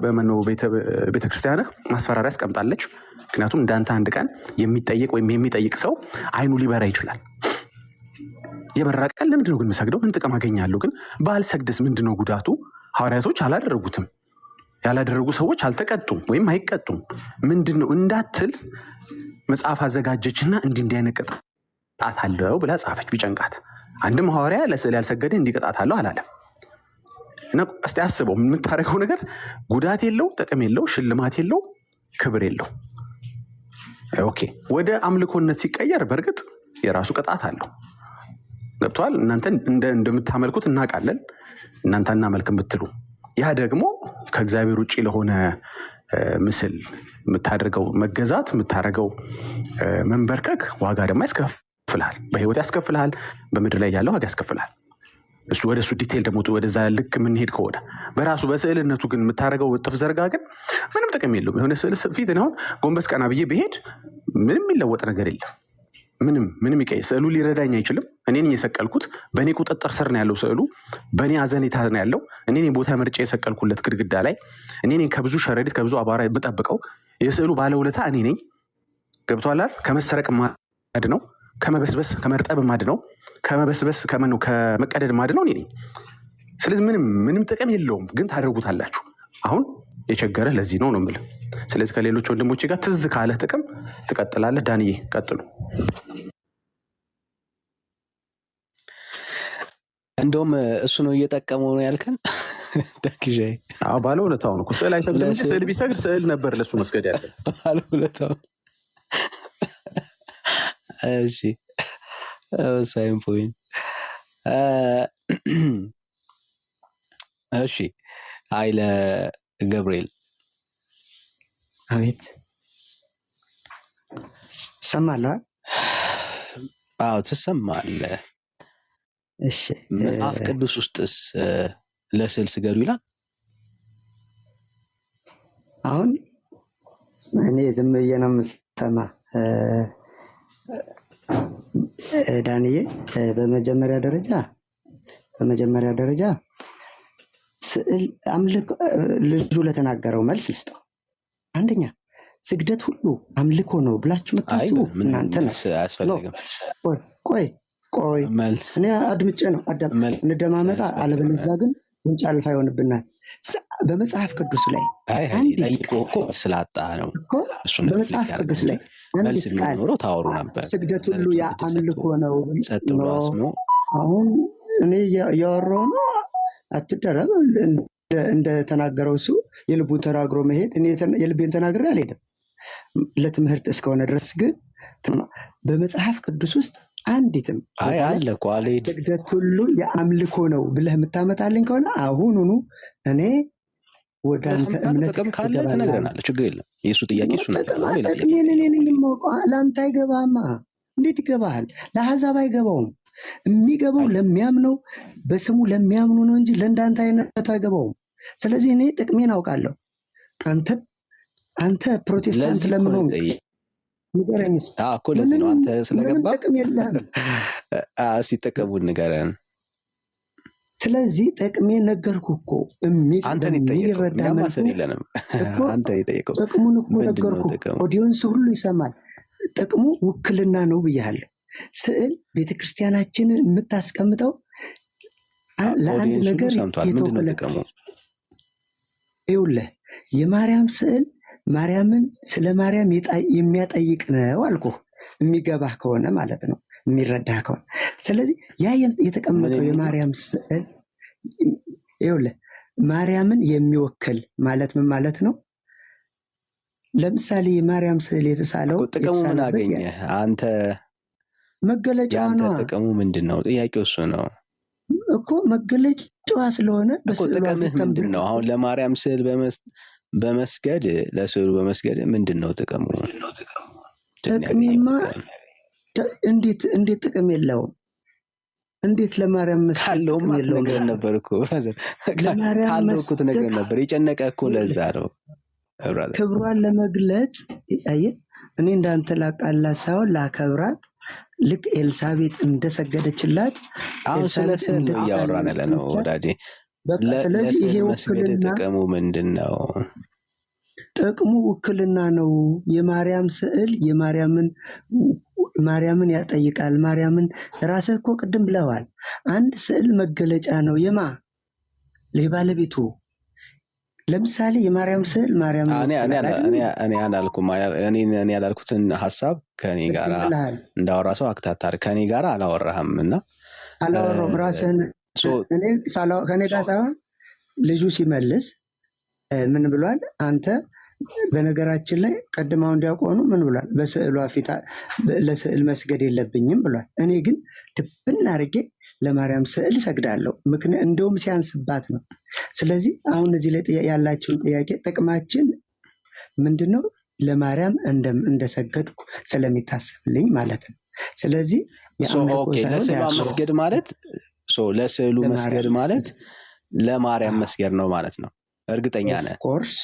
ቤተክርስቲያንህ ማስፈራሪያ ያስቀምጣለች። ምክንያቱም እንዳንተ አንድ ቀን የሚጠየቅ ወይም የሚጠይቅ ሰው አይኑ ሊበራ ይችላል። የበራ ቀን ለምንድነው ግን የምሰግደው? ምን ጥቅም አገኛለሁ? ግን ባልሰግድስ ምንድነው ጉዳቱ? ሐዋርያቶች አላደረጉትም። ያላደረጉ ሰዎች አልተቀጡም ወይም አይቀጡም። ምንድነው እንዳትል መጽሐፍ አዘጋጀችና እንዲህ አይነት ቅጣት አለው ብላ ጻፈች። ቢጨንቃት አንድም ሐዋርያ ለስዕል ያልሰገደ እንዲቀጣት አለው አላለም። እና እስቲ አስበው፣ የምታደርገው ነገር ጉዳት የለው፣ ጥቅም የለው፣ ሽልማት የለው፣ ክብር የለው። ኦኬ፣ ወደ አምልኮነት ሲቀየር በእርግጥ የራሱ ቅጣት አለው። ገብቷል? እናንተ እንደምታመልኩት እናውቃለን፣ እናንተ እናመልክም ብትሉ፣ ያ ደግሞ ከእግዚአብሔር ውጭ ለሆነ ምስል የምታደርገው መገዛት፣ የምታደርገው መንበርከክ ዋጋ ደግሞ ያስከፍልሃል። በህይወት ያስከፍልሃል፣ በምድር ላይ ያለው ዋጋ ያስከፍልሃል። ወደ እሱ ዲቴል ደግሞ ወደዛ ልክ የምንሄድ ከሆነ በራሱ በስዕልነቱ ግን የምታደርገው ጥፍ ዘርጋ ግን ምንም ጥቅም የለውም። የሆነ ስዕል ፊት አሁን ጎንበስ ቀና ብዬ ብሄድ ምንም የሚለወጥ ነገር የለም። ምንም ይቀይ ስዕሉ ሊረዳኝ አይችልም። እኔ ነኝ የሰቀልኩት። በእኔ ቁጥጥር ስር ነው ያለው ስዕሉ። በእኔ አዘኔታ ነው ያለው። እኔ ነኝ ቦታ መርጬ የሰቀልኩለት ግድግዳ ላይ። እኔ ነኝ ከብዙ ሸረሪት ከብዙ አቧራ የምጠብቀው። የስዕሉ ባለውለታ እኔ ነኝ። ገብቶሃል? ከመሰረቅ ማድ ነው፣ ከመበስበስ ከመርጠብ ማድ ነው፣ ከመበስበስ ከመቀደድ ማድ ነው እኔ ነኝ። ስለዚህ ምንም ጥቅም የለውም፣ ግን ታደርጉታላችሁ። አሁን የቸገረህ ለዚህ ነው የምልህ። ስለዚህ ከሌሎች ወንድሞቼ ጋር ትዝ ካለህ ጥቅም ትቀጥላለህ። ዳንዬ ቀጥሉ። እንደውም እሱ ነው እየጠቀመው ነው ያልከን ዳክሻ። ባለውለታው ነው። ስዕል አይሰግድም። ስዕል ቢሰግድ ስዕል ነበር ለሱ መስገድ ያለ ባለውለታው። እሺ ሳይን ፖይንት። እሺ ኃይለ ገብርኤል። አቤት ሰማለህ? አዎ ትሰማለህ። እሺ መጽሐፍ ቅዱስ ውስጥስ ለስዕል ስገዱ ይላል? አሁን እኔ ዝም ብዬ ነው የምሰማ ዳንዬ። በመጀመሪያ ደረጃ ስዕል አምልኮ ልጁ ለተናገረው መልስ ልስጠው። አንደኛ ስግደት ሁሉ አምልኮ ነው ብላችሁ የምታስቡ እናንተ አያስፈልግም። ቆይ እኔ አድምጬ ነው እንደማመጣ፣ አለበለዚያ ግን ጉንጫ አልፋ ይሆንብናል። በመጽሐፍ ቅዱስ ላይ ስላጣ ነው። በመጽሐፍ ቅዱስ ላይ አንዲት ቃል ታወሩ ነበር። ስግደት ሁሉ የአምልኮ ነው። አሁን እኔ እያወራሁ ነው፣ አትደረም። እንደተናገረው እሱ የልቡን ተናግሮ መሄድ፣ እኔ የልቤን ተናግሬ አልሄድም። ለትምህርት እስከሆነ ድረስ ግን በመጽሐፍ ቅዱስ ውስጥ አንዲትም ስግደት ሁሉ የአምልኮ ነው ብለህ የምታመጣልኝ ከሆነ አሁኑኑ እኔ ወደ አንተ እምነት ጥቅም ካለ ትነግረናለህ። ችግር የለም። የእሱ ጥያቄ እሱ ጥቅሜን እኔ ነኝ የማውቀው። ለአንተ አይገባህማ። እንዴት ይገባሃል? ለአሕዛብ አይገባውም። የሚገባው ለሚያምነው በስሙ ለሚያምኑ ነው እንጂ ለእንዳንተ አይነቱ አይገባውም። ስለዚህ እኔ ጥቅሜን አውቃለሁ። አንተ ፕሮቴስታንት ለምን ሆንክ? ንገረኝ። እኮ ለዚህ ነው አንተ ስለገባ ጥቅም የለህም። ሲጠቀሙን ንገረን። ስለዚህ ጥቅሜ ነገርኩህ እኮ። የሚረዳ ጥቅሙን እኮ ነገርኩህ። ኦዲየንስ ሁሉ ይሰማል። ጥቅሙ ውክልና ነው ብያለሁ። ስዕል ቤተክርስቲያናችንን የምታስቀምጠው ለአንድ ነገር የተወከለ። ይኸውልህ የማርያም ስዕል ማርያምን ስለ ማርያም የሚያጠይቅ ነው አልኩህ። የሚገባህ ከሆነ ማለት ነው፣ የሚረዳህ ከሆነ። ስለዚህ ያ የተቀመጠው የማርያም ስዕል ይኸውልህ ማርያምን የሚወክል ማለት ምን ማለት ነው? ለምሳሌ የማርያም ስዕል የተሳለው ጥቅሙ ምን አገኘ አንተ? መገለጫዋ ነው። ጥቅሙ ምንድን ነው? ጥያቄው እሱ ነው እኮ መገለጫዋ ስለሆነ ጥቅምህ ምንድን ነው? አሁን ለማርያም ስዕል በመስገድ ለስዕሉ በመስገድ ምንድን ነው ጥቅሙ? ጥቅሜማ እንዴት ጥቅም የለውም? እንዴት ለማርያም መስገድ ካለውም ነገር ነበር እኮ ብራዘር፣ ካለው እኮ ነገር ነበር። የጨነቀ እኮ ለዛ ነው ብራዘር። ክብሯን ለመግለጽ እኔ እንዳንተ ላቃላት ሳይሆን ላከብራት፣ ልክ ኤልሳቤጥ እንደሰገደችላት። አሁን ስለ ስዕል ነው እያወራን ያለ ነው ወዳጄ። ስለዚህ ይሄ ውክልና ጥቅሙ ምንድን ነው? ጥቅሙ ውክልና ነው። የማርያም ስዕል ማርያምን ያጠይቃል። ማርያምን ራስህ እኮ ቅድም ብለዋል። አንድ ስዕል መገለጫ ነው የባለቤቱ። ለምሳሌ የማርያም ስዕል ማርያም እኔ ያላልኩትን ሀሳብ ከኔ ጋር እንዳወራ ሰው አክታታር ከኔ ጋር አላወራህም እና አላወራሁም። ራስህን ከኔ ጋር ሳይሆን ልጁ ሲመልስ ምን ብሏል? አንተ በነገራችን ላይ ቀድማው እንዲያውቀው ምን ብሏል? በስዕሏ ፊት ለስዕል መስገድ የለብኝም ብሏል። እኔ ግን ድብና አድርጌ ለማርያም ስዕል ሰግዳለሁ። ምክንያት እንደውም ሲያንስባት ነው። ስለዚህ አሁን እዚህ ላይ ያላችሁን ጥያቄ ጥቅማችን ምንድነው? ለማርያም እንደሰገድኩ ስለሚታሰብልኝ ማለት ነው። ስለዚህ ለስዕሏ መስገድ ማለት ለስዕሉ መስገድ ማለት ለማርያም መስገድ ነው ማለት ነው። እርግጠኛ ነህ? ኦፍኮርስ።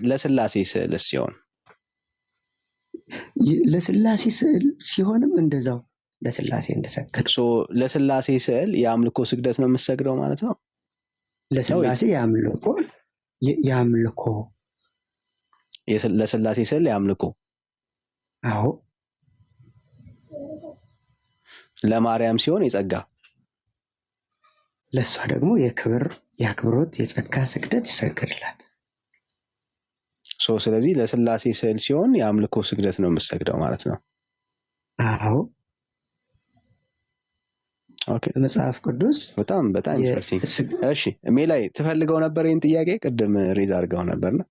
ለስላሴ ስዕል ሲሆን ለስላሴ ስዕል ሲሆንም እንደዛው ለስላሴ እንደሰገድ። ለስላሴ ስዕል የአምልኮ ስግደት ነው የምሰግደው ማለት ነው። ለስላሴ የአምልኮ ለስላሴ ስዕል የአምልኮ። አዎ። ለማርያም ሲሆን የጸጋ፣ ለእሷ ደግሞ የክብር፣ የአክብሮት፣ የጸጋ ስግደት ይሰግድላት። ስለዚህ ለስላሴ ስዕል ሲሆን የአምልኮ ስግደት ነው የምሰግደው ማለት ነው። አዎ። መጽሐፍ ቅዱስ በጣም ኢንትረስቲንግ። እሺ ሜላይ ትፈልገው ነበር ይህን ጥያቄ ቅድም ሬዝ አድርገው ነበርና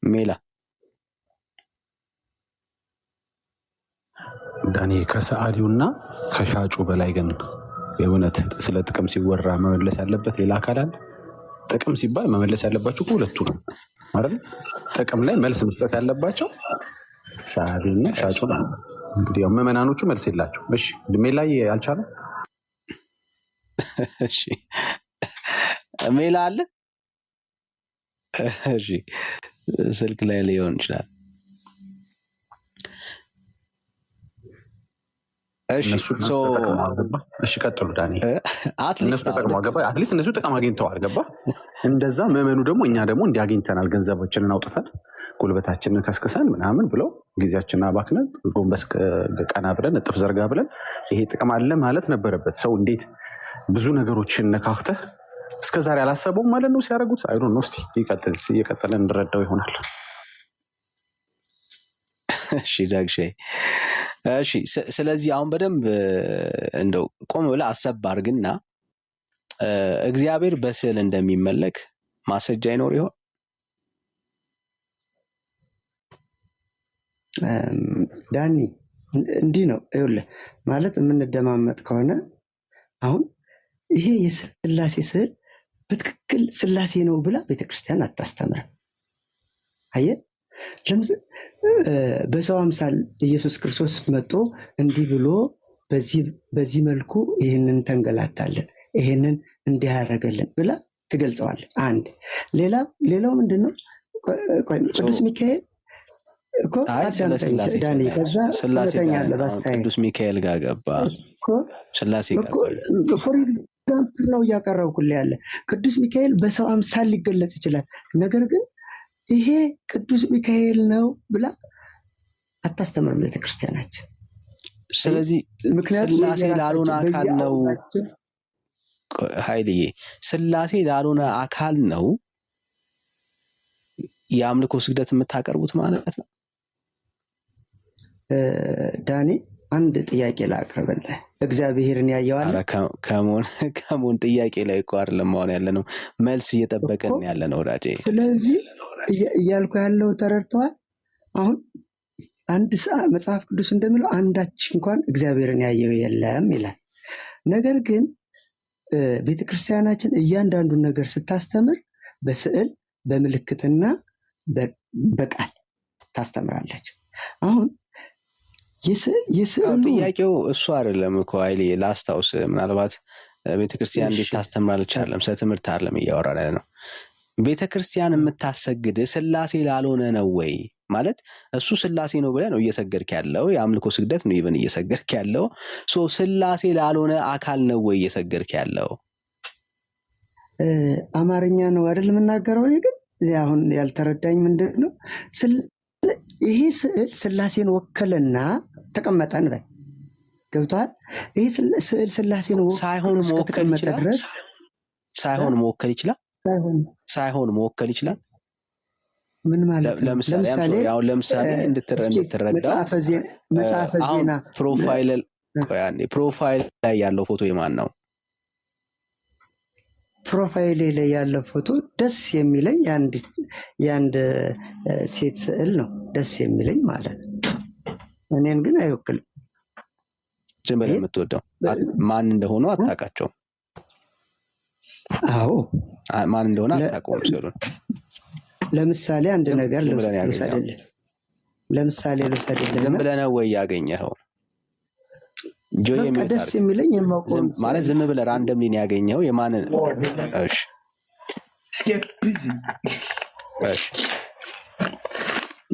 ሜላ ዳኒ ከሰዓሊውና ከሻጩ በላይ ግን የእውነት ስለ ጥቅም ሲወራ መመለስ ያለበት ሌላ አካል አለ? ጥቅም ሲባል መመለስ ያለባቸው ሁለቱ ነው አይደል? ጥቅም ላይ መልስ መስጠት ያለባቸው ሰዓሊውና ሻጩ ነው። እንግዲህ ያው ምዕመናኖቹ መልስ የላቸው። እሺ ሜላ አልቻለም። እሺ ሜላ አለ። እሺ ስልክ ላይ ሊሆን ይችላል። እሺ ቀጥሉ ዳኒ። አትሊስት እነሱ ጥቅም አግኝተዋል። ገባ? እንደዛ ምዕመኑ ደግሞ እኛ ደግሞ እንዲያገኝተናል ገንዘባችንን አውጥተን ጉልበታችንን ከስክሰን ምናምን ብለው ጊዜያችንን አባክነን ጎንበስ ቀና ብለን እጥፍ ዘርጋ ብለን ይሄ ጥቅም አለ ማለት ነበረበት። ሰው እንዴት ብዙ ነገሮችን ነካክተህ እስከዛሬ አላሰበውም ማለት ነው ሲያደርጉት። አይ ዶንት ኖ። እስቲ እየቀጠለን እንረዳው ይሆናል። እሺ ዳግሼ፣ እሺ ስለዚህ አሁን በደንብ እንደው ቆም ብለህ አሰብ አድርግና እግዚአብሔር በስዕል እንደሚመለክ ማስረጃ ይኖር ይሆን? ዳኒ እንዲህ ነው ይኸውልህ፣ ማለት የምንደማመጥ ከሆነ አሁን ይሄ የስላሴ ስዕል በትክክል ስላሴ ነው ብላ ቤተክርስቲያን አታስተምርም። አየህ፣ በሰው አምሳል ኢየሱስ ክርስቶስ መጥቶ እንዲህ ብሎ በዚህ መልኩ ይህንን ተንገላታለን፣ ይህንን እንዲህ ያደረገልን ብላ ትገልጸዋለች። አንድ ሌላው ምንድን ነው? ቅዱስ ሚካኤል እኮ ዳኒ፣ ከዛ ትመተኛለህ በአስተያየት ቅዱስ ሚካኤል ጋር ገባ። ስላሴ ፎር ኤግዛምፕል ነው እያቀረብኩልህ ያለ። ቅዱስ ሚካኤል በሰው አምሳል ሊገለጽ ይችላል። ነገር ግን ይሄ ቅዱስ ሚካኤል ነው ብላ አታስተምርም ቤተክርስቲያናችን። ስለዚህ ስላሴ ላልሆነ አካል ነው ኃይልዬ፣ ስላሴ ላልሆነ አካል ነው የአምልኮ ስግደት የምታቀርቡት ማለት ነው። ዳኒ አንድ ጥያቄ ላቅርብልህ። እግዚአብሔርን ያየዋል? ከሞን ጥያቄ ላይ እኮ አይደለም መሆን ያለ ነው፣ መልስ እየጠበቀን ያለ ነው ወዳጄ። ስለዚህ እያልኩ ያለው ተረድተዋል። አሁን አንድ መጽሐፍ ቅዱስ እንደሚለው አንዳች እንኳን እግዚአብሔርን ያየው የለም ይላል። ነገር ግን ቤተክርስቲያናችን እያንዳንዱን ነገር ስታስተምር በስዕል በምልክትና በቃል ታስተምራለች። አሁን ጥያቄው እሱ አይደለም እኮ ኃይሌ፣ ላስታውስ። ምናልባት ቤተክርስቲያን እንዴት ታስተምራለች አይደለም፣ ስለ ትምህርት አይደለም እያወራን ያለ ነው። ቤተክርስቲያን የምታሰግድ ስላሴ ላልሆነ ነው ወይ ማለት እሱ ስላሴ ነው ብለህ ነው እየሰገድክ ያለው፣ የአምልኮ ስግደት ነው ይብን እየሰገድክ ያለው። ስላሴ ላልሆነ አካል ነው ወይ እየሰገድክ ያለው? አማርኛ ነው አይደል የምናገረው። እኔ ግን አሁን ያልተረዳኝ ምንድን ነው፣ ይሄ ስዕል ስላሴን ወከለና ተቀመጠን በል ገብቷል። ይሄ ስዕል ስላሴን ሳይሆን መወከል ይችላል። ሳይሆን መወከል ይችላል። ሳይሆን መወከል ይችላል። ምን ማለት ነው? ለምሳሌ እንድትረዳው መጽሐፈ ዜና ፕሮፋይል ላይ ያለው ፎቶ የማን ነው? ፕሮፋይል ላይ ያለው ፎቶ ደስ የሚለኝ የአንድ ሴት ስዕል ነው። ደስ የሚለኝ ማለት እኔን ግን አይወክልም። ዝም ብለህ የምትወደው ማን እንደሆነ አታውቃቸውም። አዎ ማን እንደሆነ አታውቀውም ስዕሉን። ለምሳሌ አንድ ነገር ልውሰድልህ። ዝም ብለህ ነው ወይ ያገኘኸው? በቃ ደስ የሚለኝ የማውቀው ማለት ዝም ብለህ ራንደም ሊን ያገኘኸው የማንን? እሺ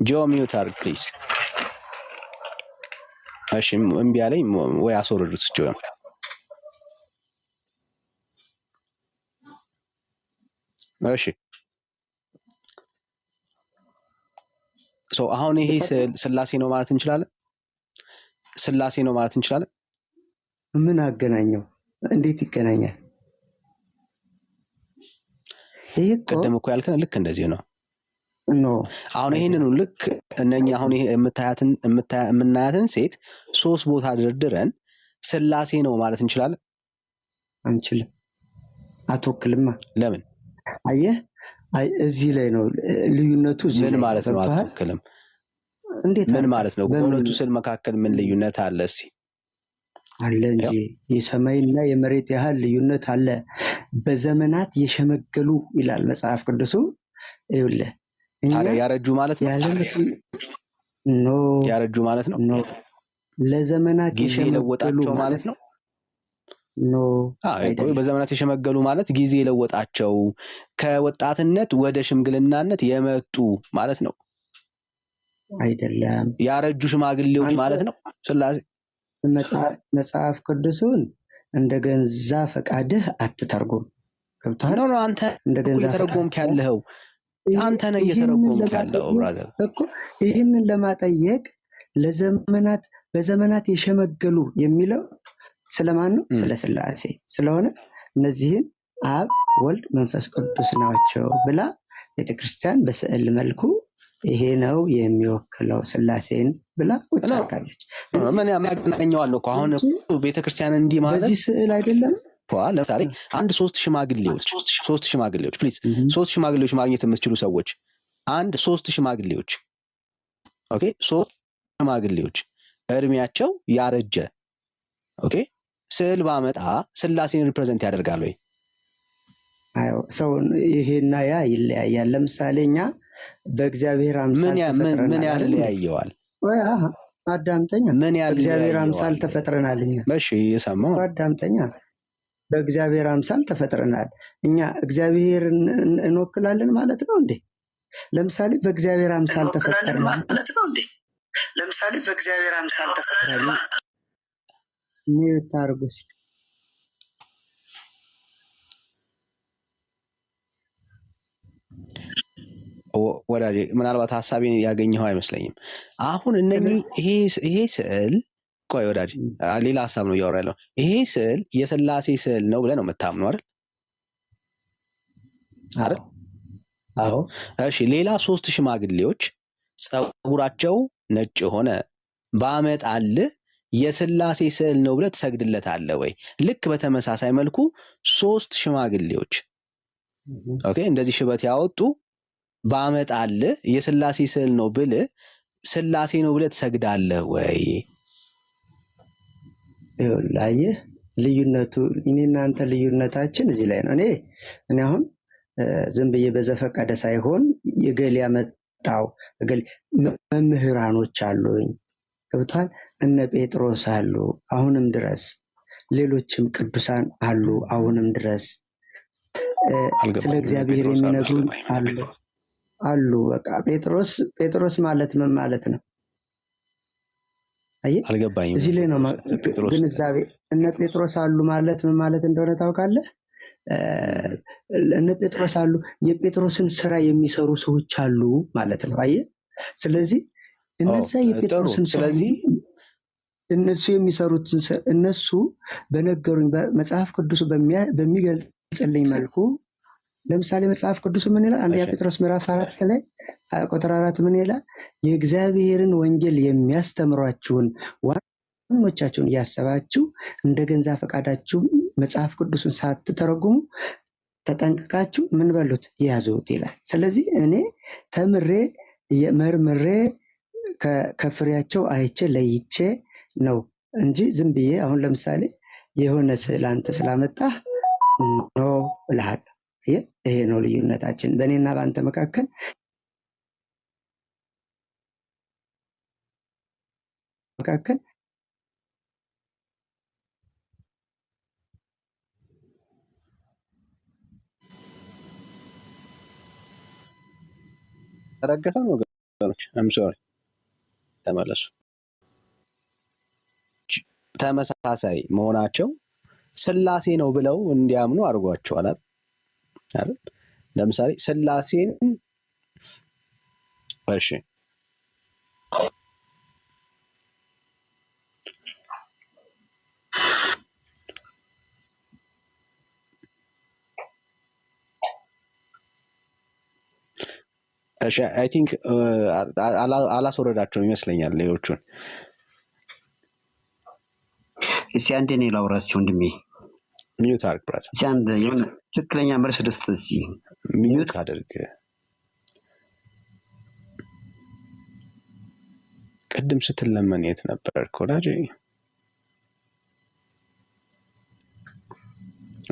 ጆ ሚውት አድርግ ፕሊዝ። እሺ እምቢ አለኝ ወይ አስወርዱት ጆ። እሺ አሁን ይሄ ስላሴ ነው ማለት እንችላለን? ስላሴ ነው ማለት እንችላለን? ምን አገናኘው? እንዴት ይገናኛል? ይሄ ቀደም እኮ ያልከን ልክ እንደዚህ ነው። አሁን ይሄንን ልክ እነኛ አሁን ይሄ የምናያትን ሴት 3 ቦታ ድርድረን ስላሴ ነው ማለት እንችላለን? አንችልም። አትወክልማ። ለምን? አየህ እዚህ ላይ ነው ልዩነቱ። ምን ማለት ነው አትወክልም? ምን ማለት ነው? በሁለቱ ስዕል መካከል ምን ልዩነት አለ? እስኪ አለ እንጂ የሰማይና የመሬት ያህል ልዩነት አለ። በዘመናት የሸመገሉ ይላል መጽሐፍ ቅዱሱ። ይኸውልህ ታዲያ ያረጁ ማለት ነው? ያረጁ ማለት ነው? ለዘመናት ጊዜ የለወጣቸው ማለት ነው? በዘመናት የሸመገሉ ማለት ጊዜ የለወጣቸው ከወጣትነት ወደ ሽምግልናነት የመጡ ማለት ነው አይደለም። ያረጁ ሽማግሌዎች ማለት ነው ስላሴ። መጽሐፍ ቅዱሱን እንደ ገንዛ ፈቃድህ አትተርጉም። ገብቶሃል? ነው አንተ እየተረጎምክ ያለኸው አንተ ነህ እየተረጎምክ ያለው ብራዘር እኮ። ይህንን ለማጠየቅ በዘመናት የሸመገሉ የሚለው ስለማን ነው? ስለ ስላሴ ስለሆነ እነዚህን አብ ወልድ መንፈስ ቅዱስ ናቸው ብላ ቤተክርስቲያን በስዕል መልኩ ይሄ ነው የሚወክለው ስላሴን ብላ ቁጭ አድርጋለች። ምን ያገናኘዋል እኮ አሁን ቤተክርስቲያን እንዲህ ማለት በዚህ ስዕል አይደለም። ለምሳሌ አንድ 3 ሽማግሌዎች ፕሊዝ 3 ሽማግሌዎች ማግኘት የምትችሉ ሰዎች 3 ሽማግሌዎች ኦኬ 3 ሽማግሌዎች እድሜያቸው ያረጀ ኦኬ ስዕል ባመጣ ስላሴን ሪፕሬዘንት ያደርጋል ወይ? ሰው ይሄና ያ ይለያያል። ለምሳሌ እኛ በእግዚአብሔር አምሳል ተፈጥረናል። ምን ያለያየዋል? አዳምጠኛ። በእግዚአብሔር አምሳል ተፈጥረናል እኛ። እሺ የሰማው አዳምጠኛ። በእግዚአብሔር አምሳል ተፈጥረናል እኛ። እግዚአብሔር እንወክላለን ማለት ነው እንዴ? ለምሳሌ በእግዚአብሔር አምሳል ተፈጥረናል ማለት ነው እንዴ? ለምሳሌ በእግዚአብሔር አምሳል ተፈጥረናል ታርጉስ ወዳጄ ምናልባት ሀሳቤን ያገኘኸው አይመስለኝም። አሁን እነኚህ ይሄ ስዕል ቆይ ወዳጄ ሌላ ሀሳብ ነው እያወራ ያለው። ይሄ ስዕል የስላሴ ስዕል ነው ብለህ ነው የምታምነው አይደል? አዎ እሺ ሌላ 3 ሽማግሌዎች ጸጉራቸው ነጭ ሆነ ባመጣልህ የሥላሴ ስዕል ነው ብለህ ትሰግድለታለህ ወይ? ልክ በተመሳሳይ መልኩ 3 ሽማግሌዎች ኦኬ እንደዚህ ሽበት ያወጡ ባመጣልህ የሥላሴ ስዕል ነው ብለህ ሥላሴ ነው ብለህ ትሰግዳለህ ወይ? ይኸውልህ ልዩነቱ እኔና አንተ ልዩነታችን እዚህ ላይ ነው። እኔ አሁን ዝም ብዬ በዘፈቀደ ሳይሆን የገሌ ያመጣው መምህራኖች አሉኝ። ገብቷል። እነ ጴጥሮስ አሉ አሁንም ድረስ፣ ሌሎችም ቅዱሳን አሉ አሁንም ድረስ ስለ እግዚአብሔር የሚነግሩን አሉ። በቃ ጴጥሮስ ማለት ምን ማለት ነው? አልገባኝም። እዚህ ላይ ነው ግንዛቤ። እነ ጴጥሮስ አሉ ማለት ምን ማለት እንደሆነ ታውቃለህ? እነ ጴጥሮስ አሉ፣ የጴጥሮስን ስራ የሚሰሩ ሰዎች አሉ ማለት ነው። አየህ። ስለዚህ እነዛ የጴጥሮስን ስለዚህ እነሱ የሚሰሩትን እነሱ በነገሩኝ መጽሐፍ ቅዱስ በሚገልጽልኝ መልኩ ለምሳሌ መጽሐፍ ቅዱስ ምን ይላል? አንደኛ ጴጥሮስ ምዕራፍ 4 ላይ ቁጥር 4 ምን ይላል? የእግዚአብሔርን ወንጌል የሚያስተምሯችሁን ዋኖቻችሁን እያሰባችሁ እንደ ገንዛ ፈቃዳችሁ መጽሐፍ ቅዱስን ሳትተረጉሙ ተጠንቅቃችሁ ምን በሉት ያዙት ይላል። ስለዚህ እኔ ተምሬ መርምሬ ከፍሬያቸው አይቼ ለይቼ ነው እንጂ ዝም ብዬ አሁን ለምሳሌ የሆነ ስዕል አንተ ስላመጣህ ኖ እልሃለሁ። ይሄ ነው ልዩነታችን በእኔና በአንተ መካከል። ተረገፈ ነው ወገኖች። ሶሪ ተመለሱ። ተመሳሳይ መሆናቸው ሥላሴ ነው ብለው እንዲያምኑ አድርጓቸዋል አይደል? ለምሳሌ ሥላሴን እሺ አይ ቲንክ አላስወረዳቸውም ይመስለኛል ሌሎቹን። እስኪ አንዴ እኔ ላውራ እስኪ ወንድሜ ሚዩት አድርግ ብራት። እስኪ አንድ የሆነ ትክክለኛ መልስ ልስጥ እስኪ ሚዩት አድርግ። ቅድም ስትለመን የት ነበር ኮላጅ?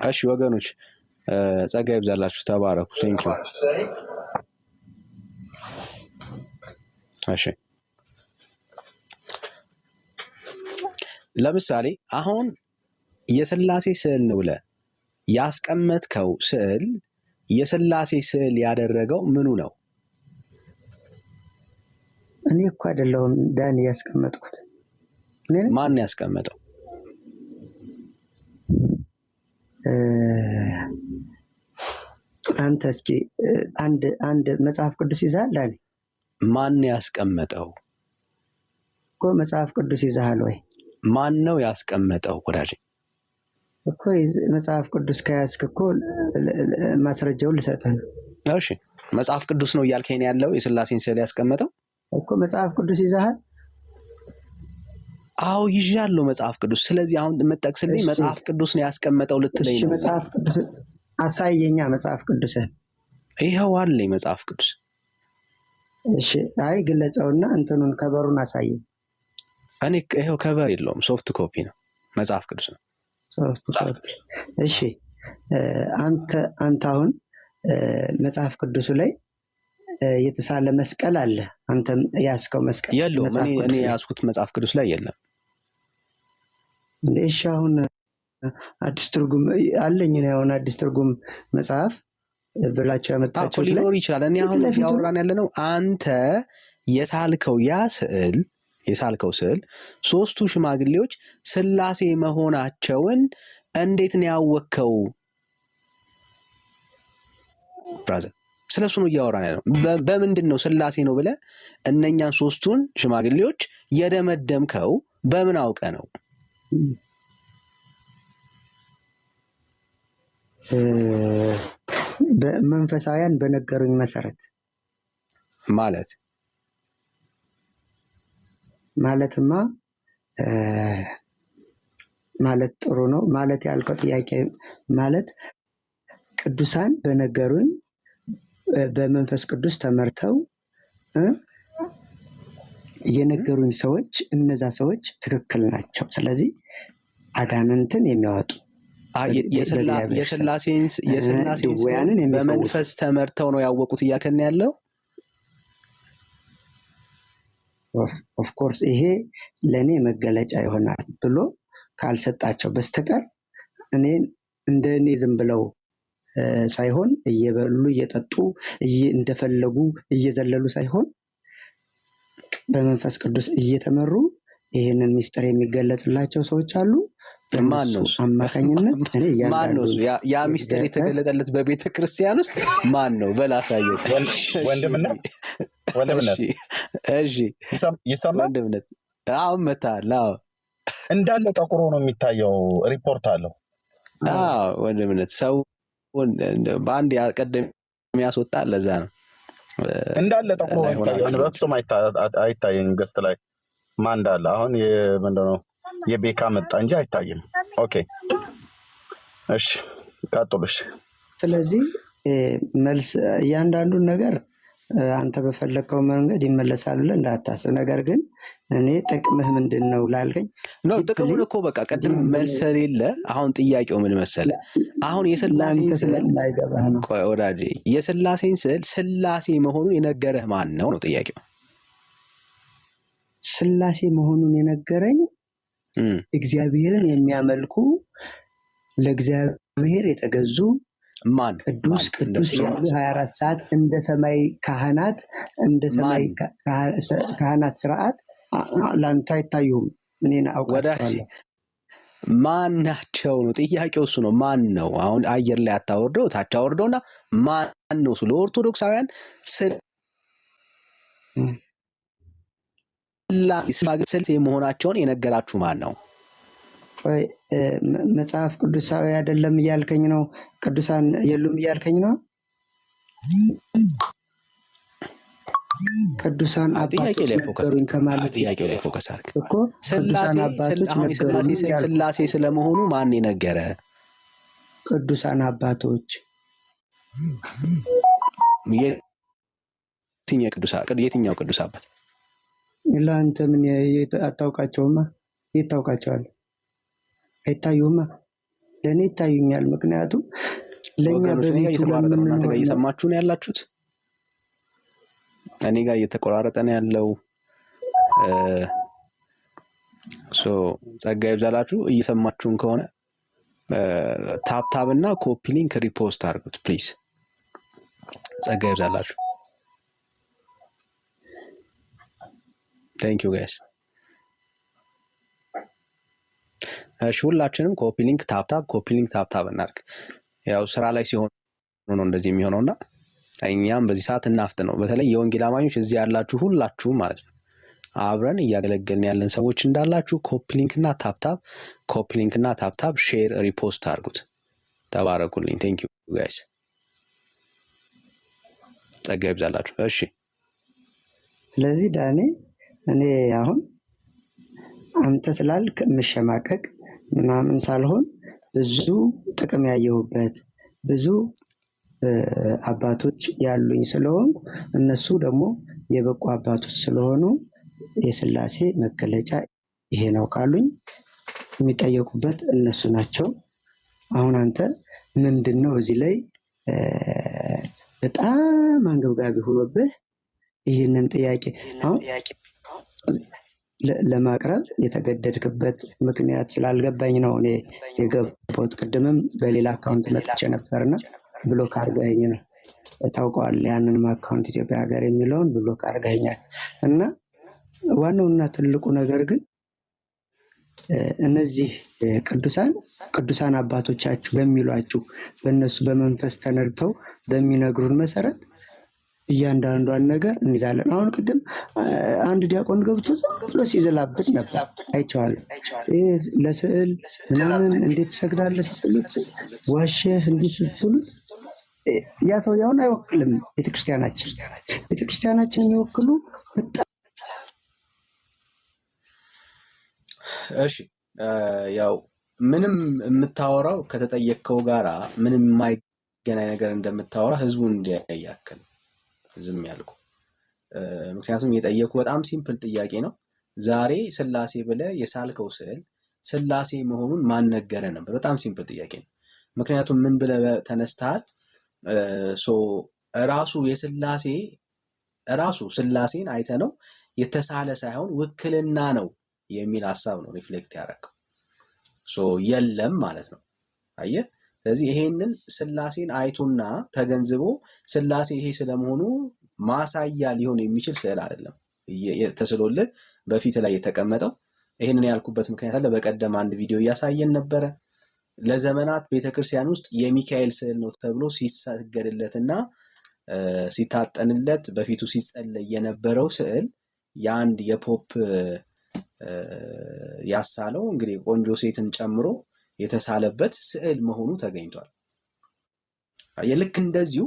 እሺ ወገኖች ጸጋ ይብዛላችሁ፣ ተባረኩ። ቴንክ ዩ። እሺ ለምሳሌ አሁን የሥላሴ ስዕል ነው ብለህ ያስቀመጥከው ስዕል የሥላሴ ስዕል ያደረገው ምኑ ነው? እኔ እኮ አይደለሁም ዳኒ ያስቀመጥኩት። ማን ያስቀመጠው? አንተ እስኪ አንድ መጽሐፍ ቅዱስ ይዘሃል ዳኒ? ማን ያስቀመጠው እኮ መጽሐፍ ቅዱስ ይዘሃል ወይ? ማን ነው ያስቀመጠው ወዳጅ? እኮ መጽሐፍ ቅዱስ ከያዝክ እኮ ማስረጃውን ልሰጥህ ነው። እሺ መጽሐፍ ቅዱስ ነው እያልከኝ ያለው የሥላሴን ስዕል ያስቀመጠው እኮ መጽሐፍ ቅዱስ ይዘሃል? አዎ ይዣለሁ መጽሐፍ ቅዱስ። ስለዚህ አሁን የምጠቅስልኝ መጽሐፍ ቅዱስ ነው ያስቀመጠው ልትለኝ ነው? መጽሐፍ ቅዱስ አሳየኛ። መጽሐፍ ቅዱስ ይኸው አለኝ መጽሐፍ ቅዱስ። እሺ አይ ግለጸውና እንትኑን ከበሩን አሳየኝ። እኔ ይኸው ከበር የለውም፣ ሶፍት ኮፒ ነው፣ መጽሐፍ ቅዱስ ነው ሶፍት ኮፒ። እሺ አንተ አሁን መጽሐፍ ቅዱሱ ላይ የተሳለ መስቀል አለ። አንተም ያስከው መስቀል የለውም። እኔ ያስኩት መጽሐፍ ቅዱስ ላይ የለም። እሺ አሁን አዲስ ትርጉም አለኝ ነው። አሁን አዲስ ትርጉም መጽሐፍ ብላችሁ ያመጣችሁት ሊኖር ይችላል። እኔ አሁን ያወራን ያለ ነው አንተ የሳልከው ስዕል 3ቱ ሽማግሌዎች ሥላሴ መሆናቸውን እንዴት ነው ያወቅከው? ብራዘር ስለሱ ነው እያወራን ያለው። በምንድን ነው ሥላሴ ነው ብለህ እነኛን 3ቱን ሽማግሌዎች የደመደምከው? በምን አውቀ ነው? በመንፈሳውያን በነገሩኝ መሰረት ማለትማ ማለት ጥሩ ነው ማለት ያልከው ጥያቄ ማለት ቅዱሳን በነገሩኝ በመንፈስ ቅዱስ ተመርተው የነገሩኝ ሰዎች እነዛ ሰዎች ትክክል ናቸው። ስለዚህ አጋንንትን የሚያወጡ የሥላሴን በመንፈስ ተመርተው ነው ያወቁት እያከን ያለው። ኦፍኮርስ ይሄ ለእኔ መገለጫ ይሆናል ብሎ ካልሰጣቸው በስተቀር እኔን እንደ እኔ ዝም ብለው ሳይሆን እየበሉ እየጠጡ እንደፈለጉ እየዘለሉ ሳይሆን በመንፈስ ቅዱስ እየተመሩ ይህንን ሚስጥር የሚገለጽላቸው ሰዎች አሉ። ማነው ያ ሚስጥር የተገለጠለት በቤተ ክርስቲያን ውስጥ ማን ነው? በላሳየው ወንድምነት እሺ ይሰማል። ወንድምነት አሁን መታል እንዳለ ጠቁሮ ነው የሚታየው። ሪፖርት አለው። ወንድምነት ሰው በአንድ ቀደም የሚያስወጣ ለዛ ነው እንዳለ ጠቁሮ ነው የሚታየው። በፍጹም አይታየኝም። ገስት ላይ ማን እንዳለ አሁን ምንድነው የቤካ መጣ እንጂ አይታይም። ኦኬ እሺ ቀጥሉሽ። ስለዚህ መልስ እያንዳንዱን ነገር አንተ በፈለከው መንገድ ይመለሳል ብለህ እንዳታስብ። ነገር ግን እኔ ጥቅምህ ምንድን ነው ላልከኝ ነው። ጥቅሙን እኮ በቃ ቀድም መልስ የለ። አሁን ጥያቄው ምን መሰለህ? አሁን የሥላሴን ስዕል ሥላሴ መሆኑን የነገረህ ማን ነው ነው ጥያቄው። ሥላሴ መሆኑን የነገረኝ እግዚአብሔርን የሚያመልኩ ለእግዚአብሔር የተገዙ ማን ቅዱስ 24 ሰዓት እንደ ሰማይ ካህናት ስርዓት ለአንተ አይታዩም። እኔን አውቃቸዋለሁ። ማን ናቸው ነው ጥያቄው። እሱ ነው። ማን ነው? አሁን አየር ላይ አታወርደው፣ ታች አወርደውና ማን ነው? ስለ ኦርቶዶክሳውያን ስላሴ መሆናቸውን የነገራችሁ ማን ነው? መጽሐፍ ቅዱሳዊ አይደለም እያልከኝ ነው? ቅዱሳን የሉም እያልከኝ ነው? ቅዱሳን አባቶች ነገሩኝ ከማለት ጥያቄው ላይ ፎከስ አድርግ እኮ። ሥላሴ ስለመሆኑ ማን የነገረ? ቅዱሳን አባቶች። የትኛው ቅዱስ አባት? ለአንተ ምን አታውቃቸውማ? የት ታውቃቸዋለህ? አይታዩማ። ለእኔ ይታዩኛል። ምክንያቱም ለእኛ በቤቱ እናንተ ጋር እየሰማችሁ ነው ያላችሁት። እኔ ጋር እየተቆራረጠ ነው ያለው። ጸጋ ይብዛላችሁ። እየሰማችሁን ከሆነ ታፕታብ እና ኮፒ ሊንክ ሪፖስት አድርጉት ፕሊዝ። ጸጋ ይብዛላችሁ። ቴንክ ዩ ጋይስ። እሺ ሁላችንም ኮፒ ሊንክ ታፕታብ እናድርግ። ያው ስራ ላይ ሲሆን ነው እንደዚህ የሚሆነውና እኛም በዚህ ሰዓት እናፍጥ ነው። በተለይ የወንጌል አማኞች እዚህ ያላችሁ ሁላችሁም ማለት ነው አብረን እያገለገልን ያለን ሰዎች እንዳላችሁ ኮፒ ሊንክ እና ታፕታብ ሼር ሪፖስት አድርጉት። ተባረኩልኝ። ቴንክ ዩ ጋይስ። ጸጋ ይብዛላችሁ። እሺ ስለዚህ ዳኔ እኔ አሁን አንተ ስላልክ የምሸማቀቅ ምናምን ሳልሆን ብዙ ጥቅም ያየሁበት ብዙ አባቶች ያሉኝ ስለሆንኩ እነሱ ደግሞ የበቁ አባቶች ስለሆኑ የሥላሴ መገለጫ ይሄ ነው ካሉኝ የሚጠየቁበት እነሱ ናቸው። አሁን አንተ ምንድን ነው እዚህ ላይ በጣም አንገብጋቢ ሆኖብህ ይህንን ጥያቄ አሁን ለማቅረብ የተገደድክበት ምክንያት ስላልገባኝ ነው እኔ የገባሁት። ቅድምም በሌላ አካውንት መጥቼ ነበርና ብሎክ አድርገኸኝ ነው። ታውቀዋለህ፣ ያንንም አካውንት ኢትዮጵያ ሀገር የሚለውን ብሎክ አድርገኸኛል። እና ዋናውና ትልቁ ነገር ግን እነዚህ ቅዱሳን አባቶቻችሁ በሚሏችሁ በእነሱ በመንፈስ ተነድተው በሚነግሩን መሰረት እያንዳንዷን ነገር እንይዛለን። አሁን ቅድም አንድ ዲያቆን ገብቶ ዝም ብሎ ሲዘላበት ነበር አይቼዋለሁ። ለስዕል ምናምን እንዴት ትሰግዳለህ ስትሉት ዋሸህ እንዲህ ስትሉት ያ ሰው ያሁን አይወክልም ቤተክርስቲያናችን። ቤተክርስቲያናችን የሚወክሉ በጣም እሺ ያው ምንም የምታወራው ከተጠየቅከው ጋራ ምንም የማይገናኝ ነገር እንደምታወራ ህዝቡን እንዲያይ ያክል ዝም ያልኩ። ምክንያቱም የጠየቁ በጣም ሲምፕል ጥያቄ ነው። ዛሬ ስላሴ ብለህ የሳልከው ስዕል ስላሴ መሆኑን ማን ነገረ ነበር? በጣም ሲምፕል ጥያቄ ነው። ምክንያቱም ምን ብለህ ተነስተሃል? ራሱ የስላሴ ራሱ ስላሴን አይተ ነው የተሳለ ሳይሆን ውክልና ነው የሚል ሀሳብ ነው ሪፍሌክት ያደረገው። የለም ማለት ነው። አየህ። ስለዚህ ይሄንን ስላሴን አይቶና ተገንዝቦ ስላሴ ይሄ ስለመሆኑ ማሳያ ሊሆን የሚችል ስዕል አይደለም ተስሎልህ በፊት ላይ የተቀመጠው። ይሄንን ያልኩበት ምክንያት አለ። በቀደም አንድ ቪዲዮ እያሳየን ነበረ። ለዘመናት ቤተክርስቲያን ውስጥ የሚካኤል ስዕል ነው ተብሎ ሲሰገድለትና ሲታጠንለት በፊቱ ሲጸለይ የነበረው ስዕል የአንድ የፖፕ ያሳለው እንግዲህ ቆንጆ ሴትን ጨምሮ የተሳለበት ስዕል መሆኑ ተገኝቷል። ልክ እንደዚሁ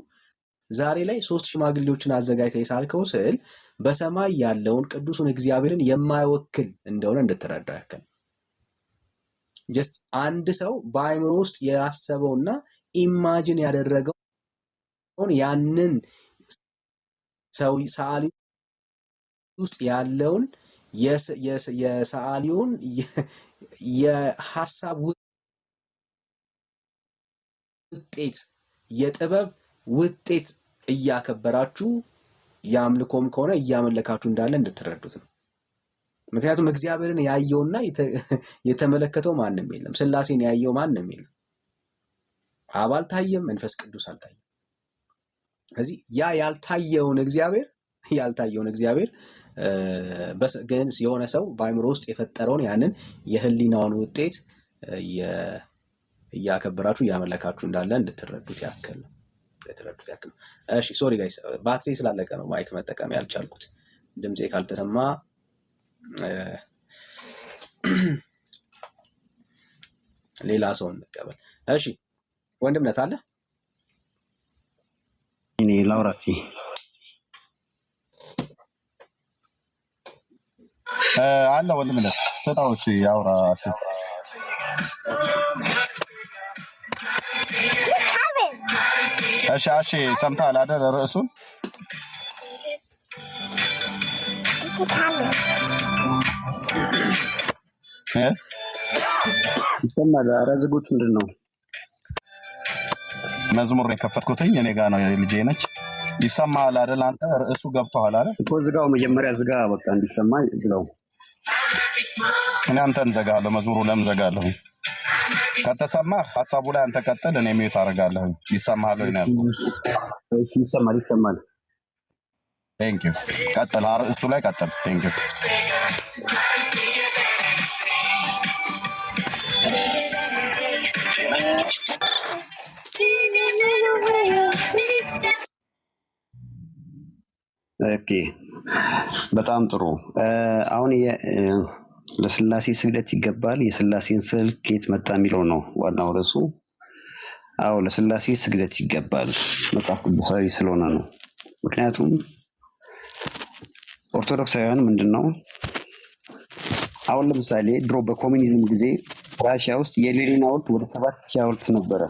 ዛሬ ላይ 3 ሽማግሌዎችን አዘጋጅተህ የሳልከው ስዕል በሰማይ ያለውን ቅዱሱን እግዚአብሔርን የማይወክል እንደሆነ እንድትረዳው ያክል ጀስት አንድ ሰው በአእምሮ ውስጥ ያሰበውና ኢማጂን ያደረገውን ያንን ሰው ሰዓሊ ውስጥ ያለውን የሰዓሊውን የሐሳብ ውጤት የጥበብ ውጤት እያከበራችሁ ያምልኮም ከሆነ እያመለካችሁ እንዳለ እንድትረዱት ነው። ምክንያቱም እግዚአብሔርን ያየውና የተመለከተው ማንም የለም። ስላሴን ያየው ማንም የለም። አብ አልታየም፣ መንፈስ ቅዱስ አልታየም። ስለዚህ ያልታየውን እግዚአብሔር ግን የሆነ ሰው በአእምሮ ውስጥ የፈጠረውን ያንን የህሊናውን ውጤት እያከበራችሁ እያመለካችሁ እንዳለ እንድትረዱት ያክል ነው። እሺ ሶሪ ጋይስ፣ ባትሪ ስላለቀ ነው ማይክ መጠቀም ያልቻልኩት። ድምጼ ካልተሰማ ሌላ ሰው እንቀበል። እሺ ወንድምነት አለ እኔ ላውራሲ አለ ወንድምነት ስጣው። እሺ ያውራ። እሺ ሰምተሃል አይደል? ርዕሱን ይሰማል። ኧረ ዝጉት። ምንድን ነው መዝሙር የከፈትኩትኝ እኔ ጋር ነው። ልጄ ነች። ይሰማሃል አይደል? አንተ ርዕሱ ገብቶሃል አይደል? እኮ ዝጋው። መጀመሪያ ዝጋ። በቃ እንዲሰማ ዝጋው። እኔ አንተን ዘጋለሁ። መዝሙሩ ለምን ዘጋለሁ? ከተሰማ ሀሳቡ ላይ አንተ ቀጥል፣ እኔ ሚዩት አደርጋለሁ። ይሰማሃል ወይ ነው ያልኩት? ይሰማል። ቴንክ ዩ። ቀጥል፣ ርዕሱ ላይ ቀጥል። ቴንክ ዩ። ኦኬ፣ በጣም ጥሩ። አሁን ለስላሴ ስግደት ይገባል፣ የስላሴን ስዕል ከየት መጣ የሚለው ነው ዋናው ርዕሱ። አዎ ለስላሴ ስግደት ይገባል፣ መጽሐፍ ቅዱሳዊ ስለሆነ ነው። ምክንያቱም ኦርቶዶክሳውያን ምንድን ነው አሁን ለምሳሌ ድሮ በኮሚኒዝም ጊዜ ራሽያ ውስጥ የሌኒን ሐውልት ወደ 7000 ሐውልት ነበረ።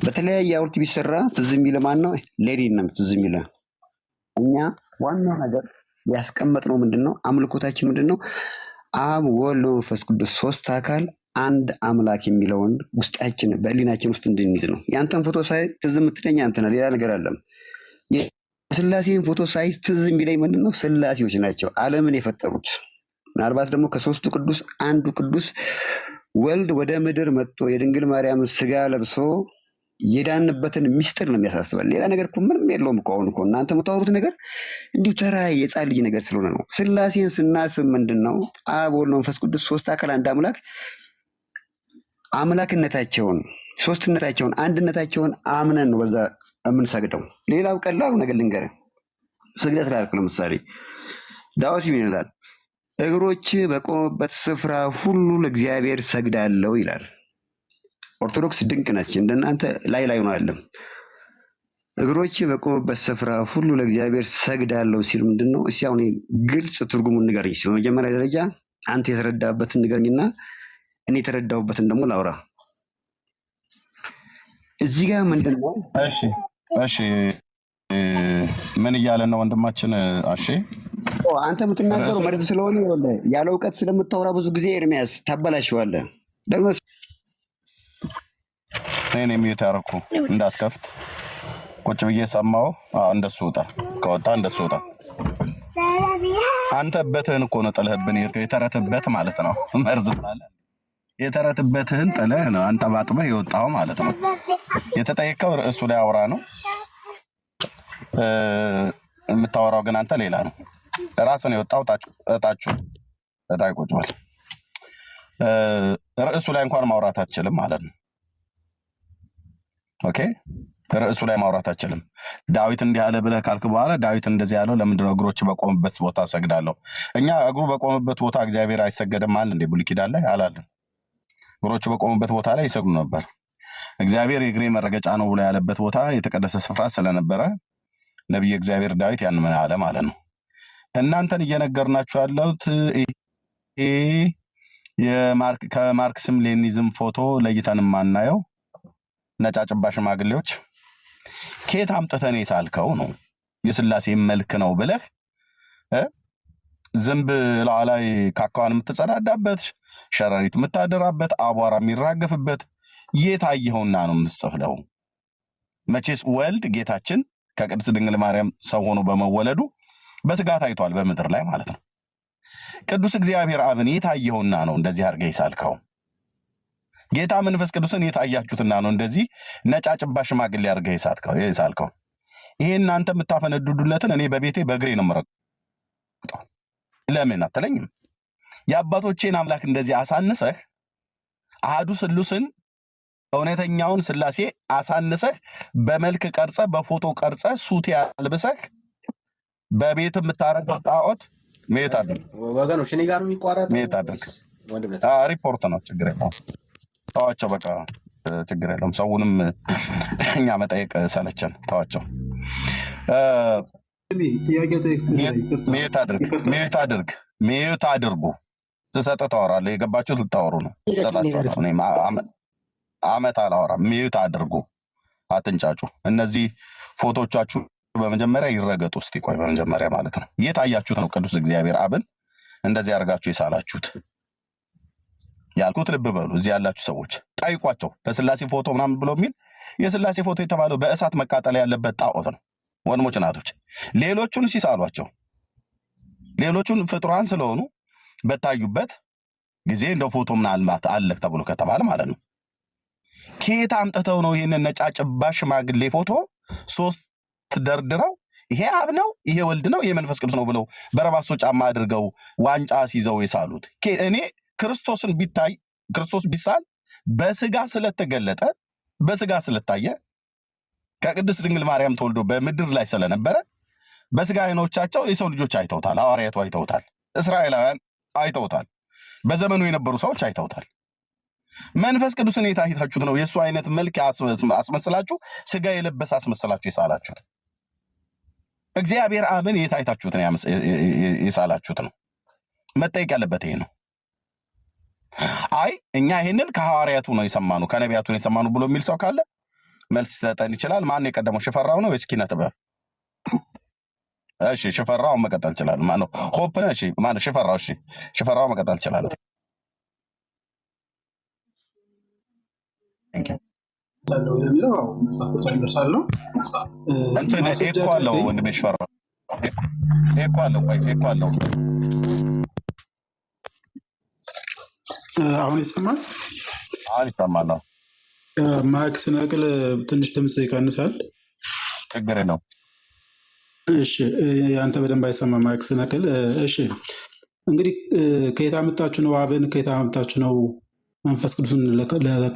በተለያየ ሐውልት ቢሰራ ትዝ የሚል ማን ነው? ሌኒን ነው ትዝ የሚል። እኛ ዋናው ነገር ያስቀመጥነው ምንድን ነው? አምልኮታችን ምንድን ነው? አብ ወልድ መንፈስ ቅዱስ 3 አካል አንድ አምላክ የሚለውን ውስጣችን በህሊናችን ውስጥ እንድንይዝ ነው። ያንተን ፎቶ ሳይ ትዝ የምትለኝ አንተ ነህ፣ ሌላ ነገር አለም። የስላሴን ፎቶ ሳይ ትዝ የሚለኝ ምንድን ነው? ስላሴዎች ናቸው ዓለምን የፈጠሩት። ምናልባት ደግሞ ከ3ቱ ቅዱስ አንዱ ቅዱስ ወልድ ወደ ምድር መጥቶ የድንግል ማርያምን ስጋ ለብሶ የዳንበትን ሚስጥር ነው የሚያሳስባል። ሌላ ነገር እኮ ምንም የለውም እኮ። አሁን እኮ እናንተ የምታወሩት ነገር እንዲሁ ተራ የጻን ልጅ ነገር ስለሆነ ነው። ስላሴን ስናስብ ምንድን ነው? አብ ወልድ መንፈስ ቅዱስ 3 አካል አንድ አምላክ አምላክነታቸውን፣ ሶስትነታቸውን፣ አንድነታቸውን አምነን ነው በዛ የምንሰግደው። ሌላው ቀላሉ ነገር ልንገርህ። ስግደት ላልኩ ለምሳሌ ዳዊት ይላል እግሮች በቆሙበት ስፍራ ሁሉ ለእግዚአብሔር ሰግዳለሁ ይላል። ኦርቶዶክስ ድንቅ ነች። እንደናንተ ላይ ነው አይደለም። እግሮች በቆሙበት ስፍራ ሁሉ ለእግዚአብሔር ሰግዳለሁ ሲል ምንድን ነው? እስኪ አሁን ግልጽ ትርጉሙን ንገረኝ። በመጀመሪያ ደረጃ አንተ የተረዳበትን ንገረኝና እኔ የተረዳሁበትን ደግሞ ላውራ። እዚህ ጋር ምንድን ነው? እሺ ምን እያለን ነው ወንድማችን? አንተ የምትናገረው መሬት ስለሆነ ያለ እውቀት ስለምታወራ ብዙ ጊዜ ኤርሚያስ ታበላሽዋለህ። ደግሞ እኔ የሚዩት ያደረኩ እንዳትከፍት ቁጭ ብዬ ሰማሁ። እንደሱ ውጣ፣ ከወጣ እንደሱ ውጣ። አንተ በትህን እኮ ነው ጥለህብን የሄድከው። የተረትበት ማለት ነው መርዝ ባለ የተረትበትህን ጥለህ ነው አንተ ባጥበህ የወጣው ማለት ነው። የተጠየቀው ርዕሱ ላይ አውራ ነው የምታወራው፣ ግን አንተ ሌላ ነው። ራስን የወጣው እታች ቁጭ በል። ርዕሱ ላይ እንኳን ማውራት አትችልም ማለት ነው። ኦኬ፣ ርዕሱ ላይ ማውራት አትችልም። ዳዊት እንዲህ አለ ብለህ ካልክ በኋላ ዳዊት እንደዚህ ያለው ለምንድነው እግሮች በቆሙበት ቦታ ሰግዳለሁ? እኛ እግሩ በቆሙበት ቦታ እግዚአብሔር አይሰገድም አለ እንዴ? ብሉይ ኪዳን ላይ አላለም። እግሮቹ በቆሙበት ቦታ ላይ ይሰግዱ ነበር። እግዚአብሔር የእግሬ መረገጫ ነው ብሎ ያለበት ቦታ የተቀደሰ ስፍራ ስለነበረ ነቢይ እግዚአብሔር ዳዊት ያን ምን አለ ማለት ነው። እናንተን እየነገርናችሁ ያለሁት ከማርክስም ሌኒዝም ፎቶ ለይተን የማናየው ነጫጭባ ሽማግሌዎች ከየት አምጥተን የሳልከው ነው የስላሴ መልክ ነው ብለህ ዝንብ ላይ ካካዋን የምትጸዳዳበት፣ ሸረሪት የምታደራበት፣ አቧራ የሚራገፍበት የታየውና ነው የምትጽፍለው። መቼስ ወልድ ጌታችን ከቅድስት ድንግል ማርያም ሰው ሆኖ በመወለዱ በስጋ ታይቷል በምድር ላይ ማለት ነው። ቅዱስ እግዚአብሔር አብን የታየውና ነው እንደዚህ አድርገህ የሳልከው። ጌታ መንፈስ ቅዱስን የታያችሁትና ነው እንደዚህ ነጫጭባ ሽማግሌ አድርገህ የሳልከው። ይሄ እናንተ የምታፈነዱዱለትን እኔ በቤቴ በእግሬ ነው የምረግጠው። ለምን አትለኝም? የአባቶቼን አምላክ እንደዚህ አሳንሰህ አሃዱ ስሉስን እውነተኛውን ስላሴ አሳንሰህ በመልክ ቀርጸ በፎቶ ቀርጸ ሱት ያልብሰህ በቤት የምታረገው ጣዖት ሜት አድርግ ወገኖች። እኔ ጋር የሚቋረጥ ሜት አድርግ። ሪፖርት ነው፣ ችግር የለውም። ተዋቸው በቃ ችግር የለውም። ሰውንም እኛ መጠየቅ ሰለቸን፣ ተዋቸው። ሜት አድርጉ። ስሰጥ ታወራለህ። የገባችሁት ልታወሩ ነው። ሰጣችኋለሁ። አመት አላወራም። ሜት አድርጉ፣ አትንጫጩ። እነዚህ ፎቶቻችሁ በመጀመሪያ ይረገጡ። እስቲ ቆይ በመጀመሪያ ማለት ነው የታያችሁት ነው ቅዱስ እግዚአብሔር አብን እንደዚህ አድርጋችሁ የሳላችሁት ያልኩት። ልብ በሉ፣ እዚህ ያላችሁ ሰዎች ጠይቋቸው። በስላሴ ፎቶ ምናምን ብሎ የሚል የስላሴ ፎቶ የተባለው በእሳት መቃጠል ያለበት ጣዖት ነው ወንድሞች እናቶች። ሌሎቹን ሲሳሏቸው ሌሎቹን ፍጡራን ስለሆኑ በታዩበት ጊዜ እንደው ፎቶ ምናልባት አለ ተብሎ ከተባለ ማለት ነው ከየት አምጥተው ነው ይህንን ነጫጭባ ሽማግሌ ፎቶ ሶስት ደርድረው ይሄ አብ ነው ይሄ ወልድ ነው ይሄ መንፈስ ቅዱስ ነው ብለው በረባሶ ጫማ አድርገው ዋንጫ ሲይዘው የሳሉት? እኔ ክርስቶስን ቢታይ ክርስቶስ ቢሳል በስጋ ስለተገለጠ በስጋ ስለታየ ከቅድስት ድንግል ማርያም ተወልዶ በምድር ላይ ስለነበረ በስጋ አይኖቻቸው የሰው ልጆች አይተውታል። ሐዋርያቱ አይተውታል። እስራኤላውያን አይተውታል። በዘመኑ የነበሩ ሰዎች አይተውታል። መንፈስ ቅዱስን የታይታችሁት ነው የእሱ አይነት መልክ አስመስላችሁ ስጋ የለበሰ አስመስላችሁ የሳላችሁት። እግዚአብሔር አብን የታይታችሁት ነው የሳላችሁት ነው። መጠየቅ ያለበት ይሄ ነው። አይ እኛ ይሄንን ከሐዋርያቱ ነው የሰማኑ ከነቢያቱ ነው የሰማኑ ብሎ የሚል ሰው ካለ መልስ ሊሰጠን ይችላል። ማን የቀደመው ሽፈራው ነው ወይስ ኪነ ጥበብ? እሺ ሽፈራው መቀጠል ይችላል። ማን ነው ሆፕ ነው? እሺ ማን ነው ሽፈራው? እሺ ሽፈራው መቀጠል ይችላል። እንትን ኤኮ አለው ወንድሜ ሽፈራው ኤኮ አለው። ቆይ ኤኮ አለው። አሁን ይሰማል? አሁን ይሰማል። ማክስ ነቅል ትንሽ ድምፅ ይቀንሳል። ችግር ነው። እሺ አንተ በደንብ አይሰማ ማክስ ነቅል። እሺ እንግዲህ ከየት አመጣችሁ ነው አብን ከየት አመጣችሁ ነው መንፈስ ቅዱስን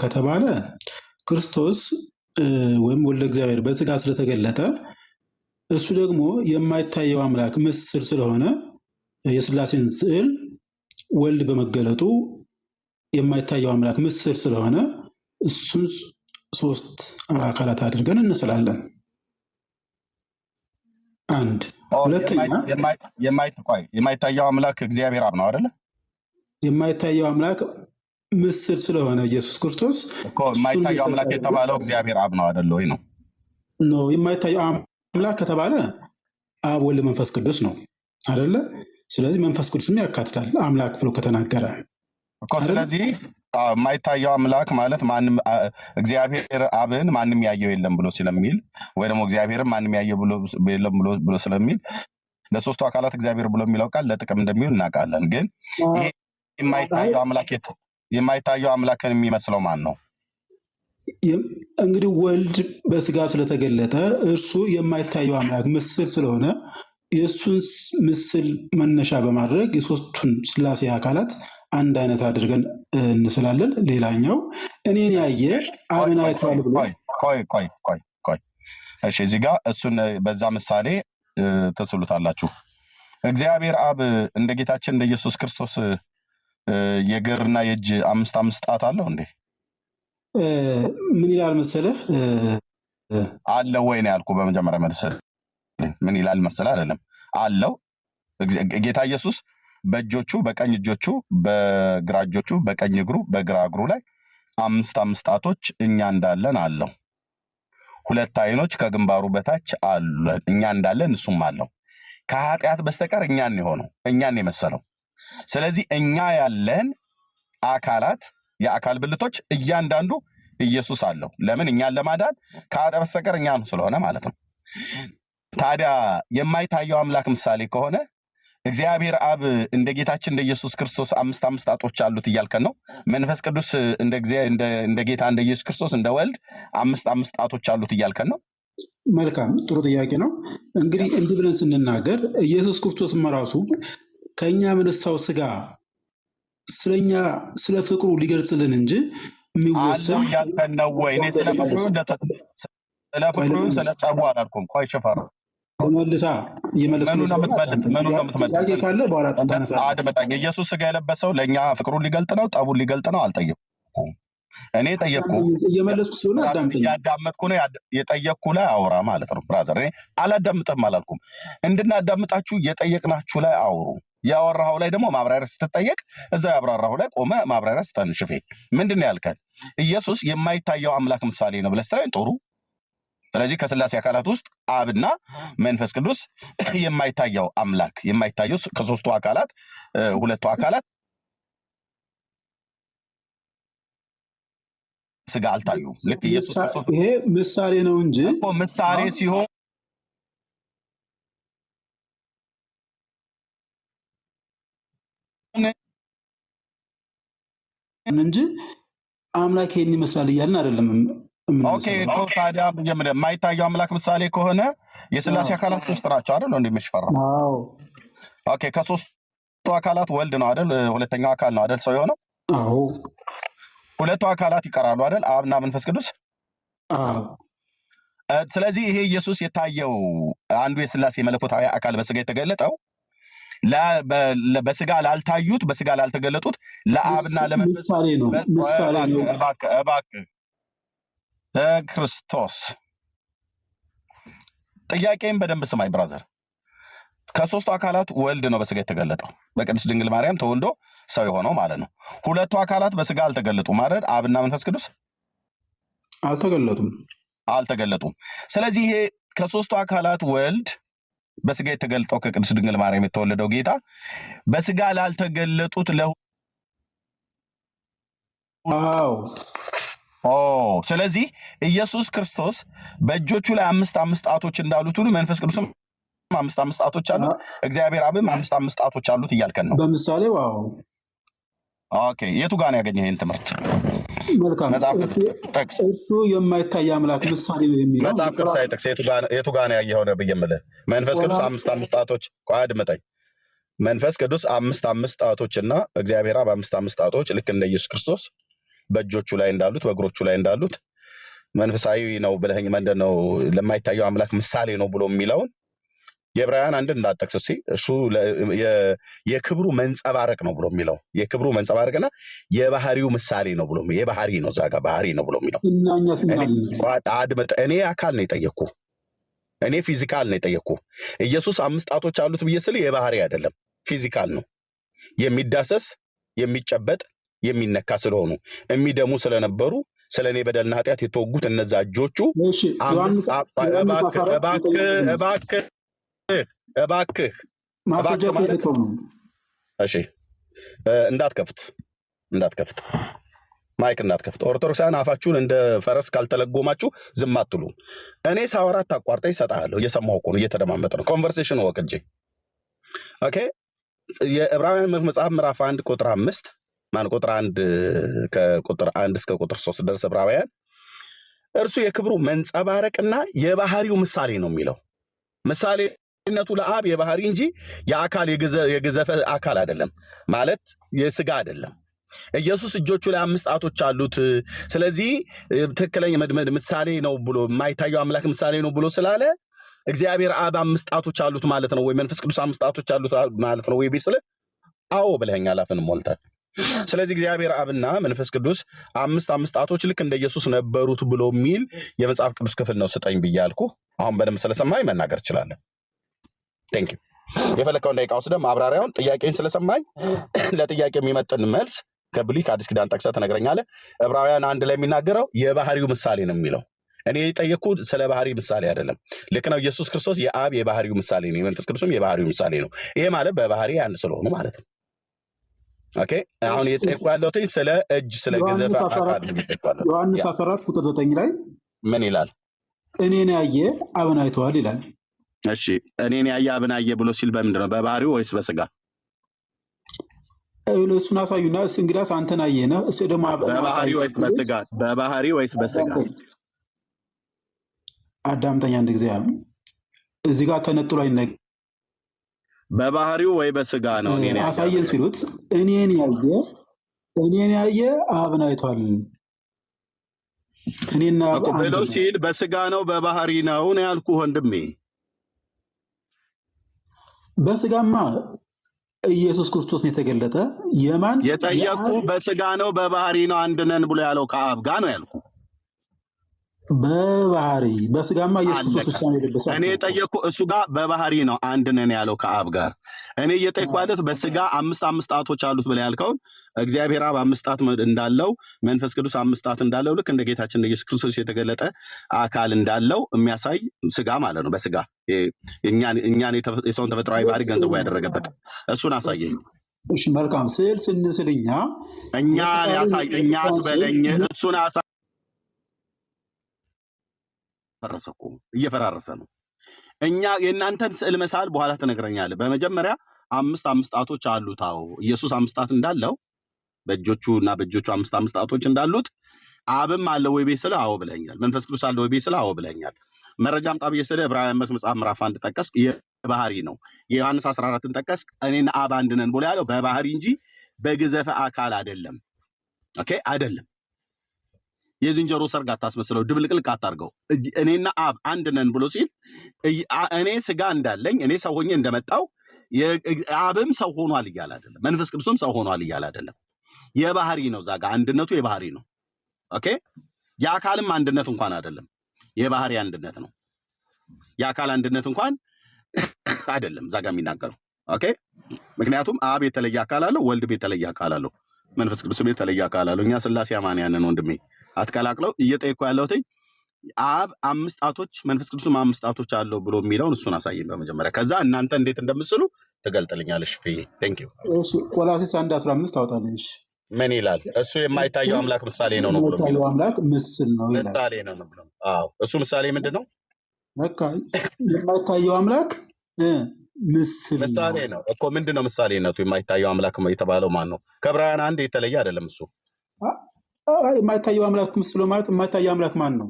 ከተባለ ክርስቶስ ወይም ወልደ እግዚአብሔር በስጋ ስለተገለጠ እሱ ደግሞ የማይታየው አምላክ ምስል ስለሆነ የስላሴን ስዕል ወልድ በመገለጡ የማይታየው አምላክ ምስል ስለሆነ እሱን ሶስት አካላት አድርገን እንስላለን። አንድ ሁለተኛ የማይታየው አምላክ እግዚአብሔር አብ ነው አይደለ? የማይታየው አምላክ ምስል ስለሆነ ኢየሱስ ክርስቶስ የማይታየው አምላክ የተባለው እግዚአብሔር አብ ነው አይደለ ወይ? ነው የማይታየው አምላክ ከተባለ አብ ወልድ መንፈስ ቅዱስ ነው አይደለ? ስለዚህ መንፈስ ቅዱስም ያካትታል አምላክ ብሎ ከተናገረ እኮ። ስለዚህ የማይታየው አምላክ ማለት ማንም እግዚአብሔር አብን ማንም ያየው የለም ብሎ ስለሚል ወይ ደግሞ እግዚአብሔርን ማንም ያየው የለም ብሎ ስለሚል ለሶስቱ አካላት እግዚአብሔር ብሎ የሚለው ቃል ለጥቅም እንደሚውል እናውቃለን። ግን ይሄ የማይታየው አምላክን የሚመስለው ማን ነው? እንግዲህ ወልድ በስጋ ስለተገለጠ እርሱ የማይታየው አምላክ ምስል ስለሆነ የእሱን ምስል መነሻ በማድረግ የሶስቱን ስላሴ አካላት አንድ አይነት አድርገን እንስላለን። ሌላኛው እኔን ያየ አብን አይቷል ብሎ ቆይ እሺ፣ እዚህ ጋር እሱን በዛ ምሳሌ ትስሉታላችሁ። እግዚአብሔር አብ እንደ ጌታችን እንደ ኢየሱስ ክርስቶስ የእግርና የእጅ አምስት ጣት አለው እንዴ? ምን ይላል መሰለህ? አለው ወይ ነው ያልኩ። በመጀመሪያ መልስ ምን ይላል መሰለህ? አይደለም አለው። ጌታ ኢየሱስ በእጆቹ በቀኝ እጆቹ በግራ እጆቹ በቀኝ እግሩ በግራ እግሩ ላይ አምስት ጣቶች እኛ እንዳለን አለው። ሁለት አይኖች ከግንባሩ በታች አሉ እኛ እንዳለን እሱም አለው። ከኃጢአት በስተቀር እኛን የሆነው እኛን የመሰለው። ስለዚህ እኛ ያለን አካላት የአካል ብልቶች እያንዳንዱ ኢየሱስ አለው። ለምን? እኛን ለማዳን ከኃጢአት በስተቀር እኛ ነው ስለሆነ ማለት ነው። ታዲያ የማይታየው አምላክ ምሳሌ ከሆነ እግዚአብሔር አብ እንደ ጌታችን እንደ ኢየሱስ ክርስቶስ አምስት ጣቶች አሉት እያልከን ነው። መንፈስ ቅዱስ እንደ ጌታ እንደ ኢየሱስ ክርስቶስ እንደ ወልድ አምስት ጣቶች አሉት እያልከን ነው። መልካም፣ ጥሩ ጥያቄ ነው። እንግዲህ እንዲህ ብለን ስንናገር ኢየሱስ ክርስቶስም ራሱ ከእኛ በነሳው ስጋ ስለኛ ስለ ፍቅሩ ሊገልጽልን እንጂ የሚወሰን ያልከን ነው ወይ? እኔ ስለ ፍቅሩ ስለ ጸቡ አላልኩም። ቆይ ሽፈራ መልሳ ጥያቄ ካለ በኋላ ታነሳለህ። ኢየሱስ ስጋ የለበሰው ለእኛ ፍቅሩን ሊገልጥ ነው ጠቡን ሊገልጥ ነው? አልጠየኩም። እኔ ጠየቅኩ እየመለስኩ ስለሆነ አዳምጠኝ። ያዳመጥኩ ነው የጠየቅኩ ላይ አውራ ማለት ነው። ብራዘር እኔ አላዳምጥም አላልኩም። እንድናዳምጣችሁ የጠየቅናችሁ ላይ አውሩ። ያወራኸው ላይ ደግሞ ማብራሪያ ስትጠየቅ እዛ ያብራራሁ ላይ ቆመ ማብራሪያ ስተንሽፌ ምንድን ነው ያልከን? ኢየሱስ የማይታየው አምላክ ምሳሌ ነው ብለህ ስትለኝ ጥሩ። ስለዚህ ከስላሴ አካላት ውስጥ አብና መንፈስ ቅዱስ የማይታየው አምላክ የማይታየው ከሶስቱ አካላት ሁለቱ አካላት ስጋ አልታዩም። ልክ ኢየሱስ ክርስቶስ ይሄ ምሳሌ ነው እንጂ ምሳሌ ሲሆን እንጂ አምላክ ይሄን ይመስላል እያልን አይደለም። ኦኬ ታዲያ የማይታየው አምላክ ምሳሌ ከሆነ የስላሴ አካላት ሶስት ናቸው አይደል? እንደሚሽፈራ ኦኬ፣ ከሶስቱ አካላት ወልድ ነው አይደል? ሁለተኛው አካል ነው አይደል ሰው የሆነው? አዎ። ሁለቱ አካላት ይቀራሉ አይደል? አብና መንፈስ ቅዱስ። ስለዚህ ይሄ ኢየሱስ የታየው አንዱ የስላሴ መለኮታዊ አካል በስጋ የተገለጠው በስጋ ላልታዩት በስጋ ላልተገለጡት ለአብና ለመንፈስ ምሳሌ ነው። እባክህ ክርስቶስ ጥያቄም በደንብ ስማኝ ብራዘር። ከሶስቱ አካላት ወልድ ነው በስጋ የተገለጠው በቅድስት ድንግል ማርያም ተወልዶ ሰው የሆነው ማለት ነው። ሁለቱ አካላት በስጋ አልተገለጡም ማለት አብና መንፈስ ቅዱስ አልተገለጡም። ስለዚህ ይሄ ከሶስቱ አካላት ወልድ በስጋ የተገለጠው ከቅድስት ድንግል ማርያም የተወለደው ጌታ በስጋ ላልተገለጡት ስለዚህ ኢየሱስ ክርስቶስ በእጆቹ ላይ አምስት ጣቶች እንዳሉት ሁሉ መንፈስ ቅዱስም አምስት ጣቶች አሉት፣ እግዚአብሔር አብም አምስት ጣቶች አሉት እያልከን ነው። በምሳሌ ኦኬ፣ የቱ ጋር ነው ያገኘህ ይህን ትምህርት? መልካም፣ እሱ የማይታይ አምላክ ምሳሌ ነው የሚለው መጽሐፍ ቅዱስ አይጠቅስ። የቱ ጋር ነው ያየኸው? ነብይ የምልህ መንፈስ ቅዱስ አምስት ጣቶች፣ ቆይ አድምጠኝ። መንፈስ ቅዱስ አምስት ጣቶችና እግዚአብሔር አብ አምስት ጣቶች ልክ እንደ ኢየሱስ ክርስቶስ በእጆቹ ላይ እንዳሉት በእግሮቹ ላይ እንዳሉት መንፈሳዊ ነው ብለኸኝ ምንድን ነው ለማይታየው አምላክ ምሳሌ ነው ብሎ የሚለውን የዕብራውያን አንድን እንዳጠቅስ እስኪ። እሱ የክብሩ መንጸባረቅ ነው ብሎ የሚለው የክብሩ መንጸባረቅና የባህሪው ምሳሌ ነው ብሎ የባህሪ ነው እዛ ጋር ባህሪ ነው ብሎ የሚለው እኔ አካል ነው የጠየቅኩ። እኔ ፊዚካል ነው የጠየኩ። ኢየሱስ 5 ጣቶች አሉት ብዬ ስል የባህሪ አይደለም ፊዚካል ነው። የሚዳሰስ የሚጨበጥ የሚነካ ስለሆኑ የሚደሙ ስለነበሩ ስለኔ በደልና ኃጢአት የተወጉት እነዛ እጆቹ እባክህ እሺ እንዳትከፍት ማይክ እንዳትከፍት። ኦርቶዶክሳውያን አፋችሁን እንደ ፈረስ ካልተለጎማችሁ ዝም አትሉ። እኔ ሳወራት ታቋርጠኝ እሰጥሃለሁ። እየሰማሁ እኮ ነው፣ እየተደማመጠ ነው። ኮንቨርሴሽን ወቅ እንጂ ኦኬ። የዕብራውያን መጽሐፍ ምዕራፍ 1 ቁጥር 5 ቁጥር 1 ከቁጥር 1 እስከ ቁጥር 3 ድረስ ዕብራውያን እርሱ የክብሩ መንጸባረቅና የባህሪው ምሳሌ ነው የሚለው። ምሳሌነቱ ለአብ የባህሪ እንጂ የአካል የግዘፈ አካል አይደለም፣ ማለት የስጋ አይደለም። ኢየሱስ እጆቹ ላይ 5 ጣቶች አሉት። ስለዚህ ትክክለኛ ምሳሌ ነው ብሎ የማይታየው አምላክ ምሳሌ ነው ብሎ ስላለ እግዚአብሔር አብ 5 ጣቶች አሉት ማለት ነው ወይ መንፈስ ቅዱስ 5 ጣቶች አሉት ማለት ነው ወይ ቢስለ አዎ ብለኸኛል፣ አፍን ሞልተህ። ስለዚህ እግዚአብሔር አብና መንፈስ ቅዱስ 5 ጣቶች ልክ እንደ ኢየሱስ ነበሩት ብሎ የሚል የመጽሐፍ ቅዱስ ክፍል ነው ስጠኝ ብያልኩ። አሁን በደንብ ስለሰማኝ መናገር እችላለሁ። ቴንክ ዩ። የፈለከውን ደቂቃ ወስደህ ማብራሪያውን ጥያቄን ስለሰማኝ ለጥያቄ የሚመጥን መልስ ከብሉይ ከአዲስ ኪዳን ጠቅሰህ ትነግረኛለህ። ዕብራውያን 1 ላይ የሚናገረው የባህሪው ምሳሌ ነው የሚለው። እኔ የጠየቅኩት ስለ ባህሪ ምሳሌ አይደለም። ልክ ነው። ኢየሱስ ክርስቶስ የአብ የባህሪው ምሳሌ ነው፣ የመንፈስ ቅዱስም የባህሪው ምሳሌ ነው። ይሄ ማለት በባህሪ አንድ ስለሆኑ ማለት ነው። ኦኬ። አሁን የጠየቅኩ ያለሁት ስለ እጅ ስለ ግዘፈ አካል ነው። ዮሐንስ 14 ቁጥር 9 ላይ ምን ይላል? እኔን ያየ አብን አይተዋል ይላል። እሺ፣ እኔን ያየ አብን አየ ብሎ ሲል በምንድን ነው? በባህሪው ወይስ በስጋ? እሱን አሳዩና እንግዲያስ አንተን አየነ እሱ ደግሞ በባህሪ ወይስ በስጋ? በባህሪ ወይስ በስጋ? አዳምጠኛ አንድ ጊዜ እዚህ ጋር ተነጥሎ አይነገር። በባህሪው ወይ በስጋ ነው? እኔን አሳየን ሲሉት እኔን ያየ አብን አይቷል። እኔና ብሎ ሲል በስጋ ነው በባህሪ ነው ነው ያልኩህ ወንድሜ። በስጋማ ኢየሱስ ክርስቶስ ነው የተገለጠ። የማን የጠየቁ በስጋ ነው በባህሪ ነው አንድ ነን ብሎ ያለው ከአብ ጋር ነው ያልኩ። በባህሪ በስጋማ ኢየሱስ ክርስቶስ ብቻ ነው የለበሰው። እኔ የጠየቁ እሱ ጋር በባህሪ ነው አንድ ነን ያለው ከአብ ጋር። እኔ እየጠየቁ ያለት በስጋ 5 ጣቶች አሉት ብለ ያልከውን እግዚአብሔር አብ 5 ጣት እንዳለው መንፈስ ቅዱስ 5 ጣት እንዳለው ልክ እንደ ጌታችን ኢየሱስ ክርስቶስ የተገለጠ አካል እንዳለው የሚያሳይ ስጋ ማለት ነው። በስጋ እኛን የሰውን ተፈጥሯዊ ባህሪ ገንዘቡ ያደረገበት እሱን አሳየኝ። እሺ መልካም። ስዕል ስንስል እኛን ያሳይ እኛት በለኝ እሱን አሳይ። ፈረሰኩ እየፈራረሰ ነው። እኛ የእናንተን ስዕል መሳል በኋላ ትነግረኛለህ። በመጀመሪያ 5 ጣቶች አሉት። አዎ ኢየሱስ 5 ጣት እንዳለው በእጆቹና በእጆቹ 5 ጣቶች እንዳሉት አብም አለ ወይ ቤስለ አዎ ብለኛል። መንፈስ ቅዱስ አለ ወይ ቤስለ አዎ ብለኛል። መረጃም ጣብ የስለ ዕብራውያን መጽሐፍ ምዕራፍ 1 ጠቀስክ፣ የባህሪ ነው። የዮሐንስ 14ን ጠቀስክ፣ እኔና አብ አንድ ነን ብሎ ያለው በባህሪ እንጂ በግዘፈ አካል አይደለም። ኦኬ አይደለም። የዝንጀሮ ሰርግ አታስመስለው፣ ድብልቅልቅ አታርገው። እኔና አብ አንድ ነን ብሎ ሲል እኔ ስጋ እንዳለኝ እኔ ሰው ሆኜ እንደመጣው አብም ሰው ሆኗል እያለ አይደለም። መንፈስ ቅዱስም ሰው ሆኗል እያለ አይደለም። የባህሪ ነው። ዛጋ አንድነቱ የባህሪ ነው። ኦኬ። የአካልም አንድነት እንኳን አይደለም፣ የባህሪ አንድነት ነው። የአካል አንድነት እንኳን አይደለም ዛጋ የሚናገረው። ኦኬ። ምክንያቱም አብ የተለየ አካል አለው፣ ወልድም የተለየ አካል አለው፣ መንፈስ ቅዱስም የተለየ አካል አለው። እኛ ስላሴ አማንያን ወንድሜ አትቀላቅለው። እየጠየኩ ያለሁት አብ 5 ጣቶች መንፈስ ቅዱስም 5 ጣቶች አለው ብሎ የሚለውን እሱን አሳየኝ በመጀመሪያ። ከዛ እናንተ እንዴት እንደምትስሉ ትገልጥልኛለሽ። ቴንክ ዩ። እሺ ቆላስይስ 1:15 አውጣልሽ። ምን ይላል? እሱ የማይታየው አምላክ ምሳሌ ነው ብሎ የማይታየው አምላክ ምስል ነው ይላል። ምሳሌ ነው ብሎ አዎ፣ እሱ ምሳሌ ምንድን ነው? በቃ የማይታየው አምላክ ምስል ነው እኮ። ምንድን ነው ምሳሌነቱ? የማይታየው አምላክ የተባለው ማን ነው? ከዕብራውያን 1 የተለየ አይደለም እሱ። የማይታየው አምላክ ምስል ማለት የማይታየው አምላክ ማን ነው?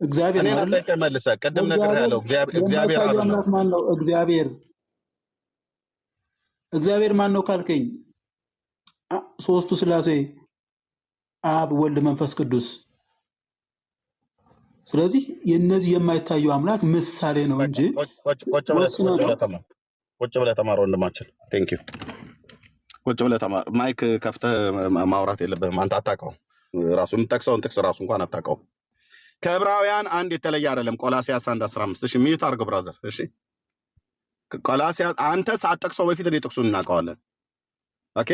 እግዚአብሔር ነው አይደል? ተመልሰህ ቅድም ነገር ያለው እግዚአብሔር አምላክ ማን ነው? እግዚአብሔር ማን ነው ካልከኝ ሶስቱ ስላሴ አብ፣ ወልድ፣ መንፈስ ቅዱስ። ስለዚህ የነዚህ የማይታየው አምላክ ምሳሌ ነው እንጂ ቁጭ ብለህ ተማር ወንድማችን። ቴንክ ዩ። ቁጭ ብለህ ተማር። ማይክ ከፍተህ ማውራት የለብህም አንተ። አታውቀውም። ራሱ የምጠቅሰውን ጥቅስ ራሱ እንኳን አታውቀውም። ከዕብራውያን አንድ የተለየ አይደለም። ቆላሲያስ 1:15 እሺ ሚዩት አድርገው ብራዘር። እሺ ቆላሲያስ አንተ ሳትጠቅሰው በፊት እኔ ጥቅሱን እናውቀዋለን። ኦኬ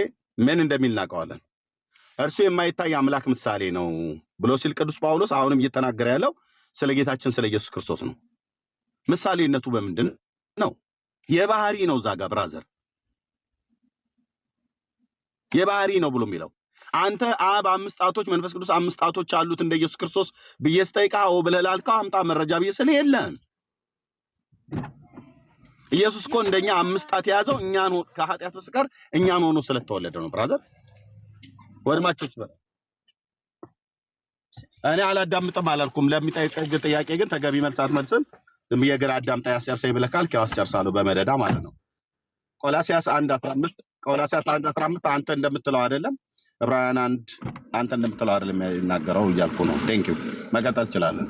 ምን እንደሚል እናውቀዋለን። እርሱ የማይታይ አምላክ ምሳሌ ነው ብሎ ሲል ቅዱስ ጳውሎስ አሁንም እየተናገረ ያለው ስለ ጌታችን ስለ ኢየሱስ ክርስቶስ ነው። ምሳሌነቱ በምንድን ነው? የባህሪ ነው። እዛ ጋር ብራዘር የባህሪ ነው ብሎ የሚለው አንተ አብ 5 ጣቶች መንፈስ ቅዱስ 5 ጣቶች አሉት እንደ ኢየሱስ ክርስቶስ ብዬ ስጠይቅህ ብለህ ላልከው አምጣ መረጃ ብዬ ስለ የለም። ኢየሱስ እኮ እንደኛ 5 ጣት የያዘው እኛን ከኃጢአት በስተቀር እኛን ሆኖ ስለተወለደ ነው። ብራዘር ወድማቾች እኔ አላዳምጥም አላልኩም። ለሚጠይቀኝ ጥያቄ ግን ተገቢ መልስ አትመልስም። ዝም ብዬ ግን አዳምጣ ያስጨርሰኝ ብለህ ካልክ ያው አስጨርሳለሁ በመደዳ ማለት ነው። ቆላሲያስ 1:15 አንተ እንደምትለው አይደለም። ዕብራውያን 1 አንተ እንደምትለው አይደለም የሚናገረው እያልኩ ነው። ቴንክ ዩ መቀጠል ትችላለህ።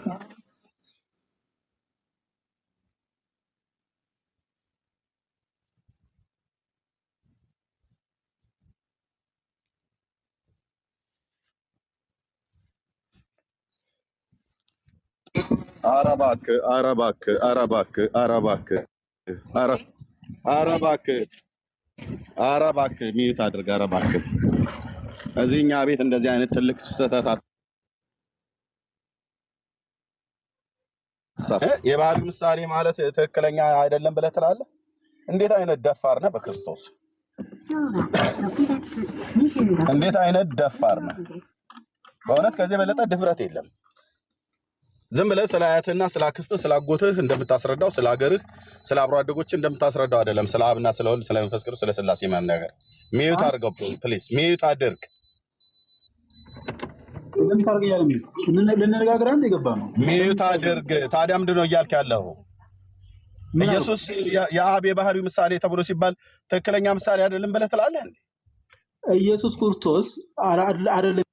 አረባክ ሚዩት አድርግ። አረባክ እዚህኛ ቤት እንደዚህ አይነት ትልቅ ስህተት የባህሪ ምሳሌ ማለት ትክክለኛ አይደለም ብለህ ትላለህ። እንዴት አይነት ደፋር ነህ በክርስቶስ! እንዴት አይነት ደፋር ነህ በእውነት! ከዚህ የበለጠ ድፍረት የለም። ዝም ብለህ ስለ አያትህና ስለ አክስትህ ስለ አጎትህ እንደምታስረዳው ስለ ሀገርህ ስለ አብሮ አደጎችህ እንደምታስረዳው አይደለም። ስለ አብና ስለ ወልድ ስለ መንፈስ ቅዱስ ስለ ሥላሴ መናገር ሚዩት አድርገው ፕሊዝ፣ ሚዩት አድርግ። ልንነጋገር አንድ የገባ ነው። ሚዩት አድርግ። ታዲያ ምንድን ነው እያልክ ያለው? ኢየሱስ የአብ የባህሪው ምሳሌ ተብሎ ሲባል ትክክለኛ ምሳሌ አይደለም ብለህ ትላለህ? ኢየሱስ ክርስቶስ አይደለም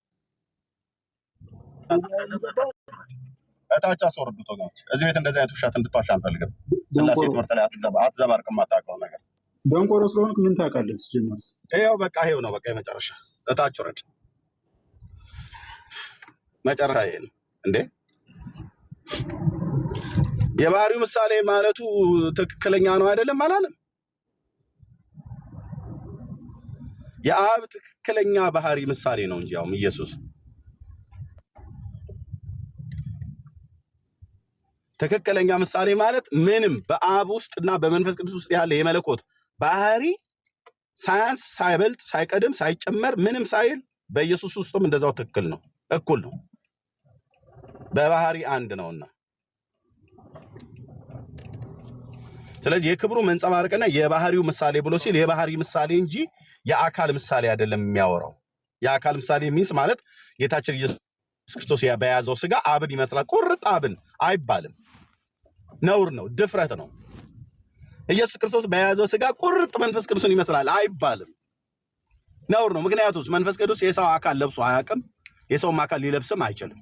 እታች አስወርዱት ወገኖች። እዚህ ቤት እንደዚህ አይነት ውሸት እንድትዋሽ አንፈልግም። ሥላሴ ትምህርት ላይ አትዘባርቅ። የማታውቀው ነገር ደንቆሮ ስለሆንክ ምን ታውቃለህ? ሲጀመር ይኸው በቃ ይኸው ነው በቃ የመጨረሻ እታች ወረድ። መጨረሻ ይሄ ነው እንዴ? የባህሪው ምሳሌ ማለቱ ትክክለኛ ነው አይደለም አላለም? የአብ ትክክለኛ ባህሪ ምሳሌ ነው እንጂ ያውም ኢየሱስ ትክክለኛ ምሳሌ ማለት ምንም በአብ ውስጥ እና በመንፈስ ቅዱስ ውስጥ ያለ የመለኮት ባህሪ ሳያንስ ሳይበልጥ ሳይቀድም ሳይጨመር ምንም ሳይል በኢየሱስ ውስጥም እንደዛው ትክክል ነው፣ እኩል ነው፣ በባህሪ አንድ ነውና። ስለዚህ የክብሩ መንጸባረቅና የባህሪው ምሳሌ ብሎ ሲል የባህሪ ምሳሌ እንጂ የአካል ምሳሌ አይደለም የሚያወራው። የአካል ምሳሌ ሚንስ ማለት ጌታችን ኢየሱስ ክርስቶስ በያዘው ስጋ አብን ይመስላል ቁርጥ አብን አይባልም። ነውር ነው፣ ድፍረት ነው። ኢየሱስ ክርስቶስ በያዘው ስጋ ቁርጥ መንፈስ ቅዱስን ይመስላል አይባልም፣ ነውር ነው። ምክንያቱም መንፈስ ቅዱስ የሰው አካል ለብሶ አያውቅም፣ የሰውም አካል ሊለብስም አይችልም።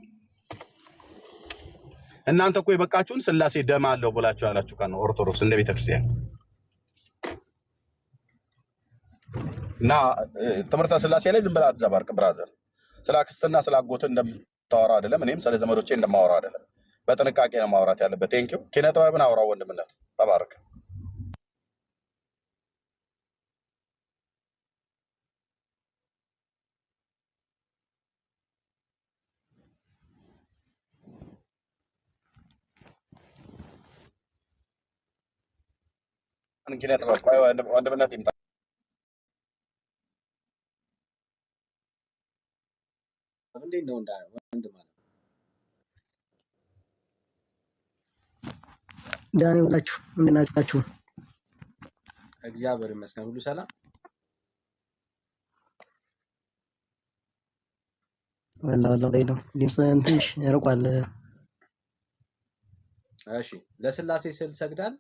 እናንተ እኮ የበቃችሁን ሥላሴ ደም አለው ብላችሁ ያላችሁ ቀን ነው ኦርቶዶክስ እንደ ቤተክርስቲያን እና ትምህርተ ሥላሴ ላይ ዝም ብለህ አትዘባርቅ ብራዘር። ስለ አክስትና ስለ አጎትህ እንደምታወራው አይደለም፣ እኔም ስለ ዘመዶቼ እንደማወራው አይደለም። በጥንቃቄ ነው ማውራት ያለበት። ቴንኪው። ኪነ ጥበብን አውራው ወንድምነት። ተባረክ። ኪነ ጥበብ ወንድምነት ይምጣ። እንዴት ነው ወንድም ማለት ዳኔ ሁላችሁ እንደምን ናችሁ? እግዚአብሔር ይመስገን ሁሉ ሰላም። ወላሂ ላይ ነው ድምፅ ትንሽ ያርቋል። እሺ ለሥላሴ ስዕል ሰግዳል?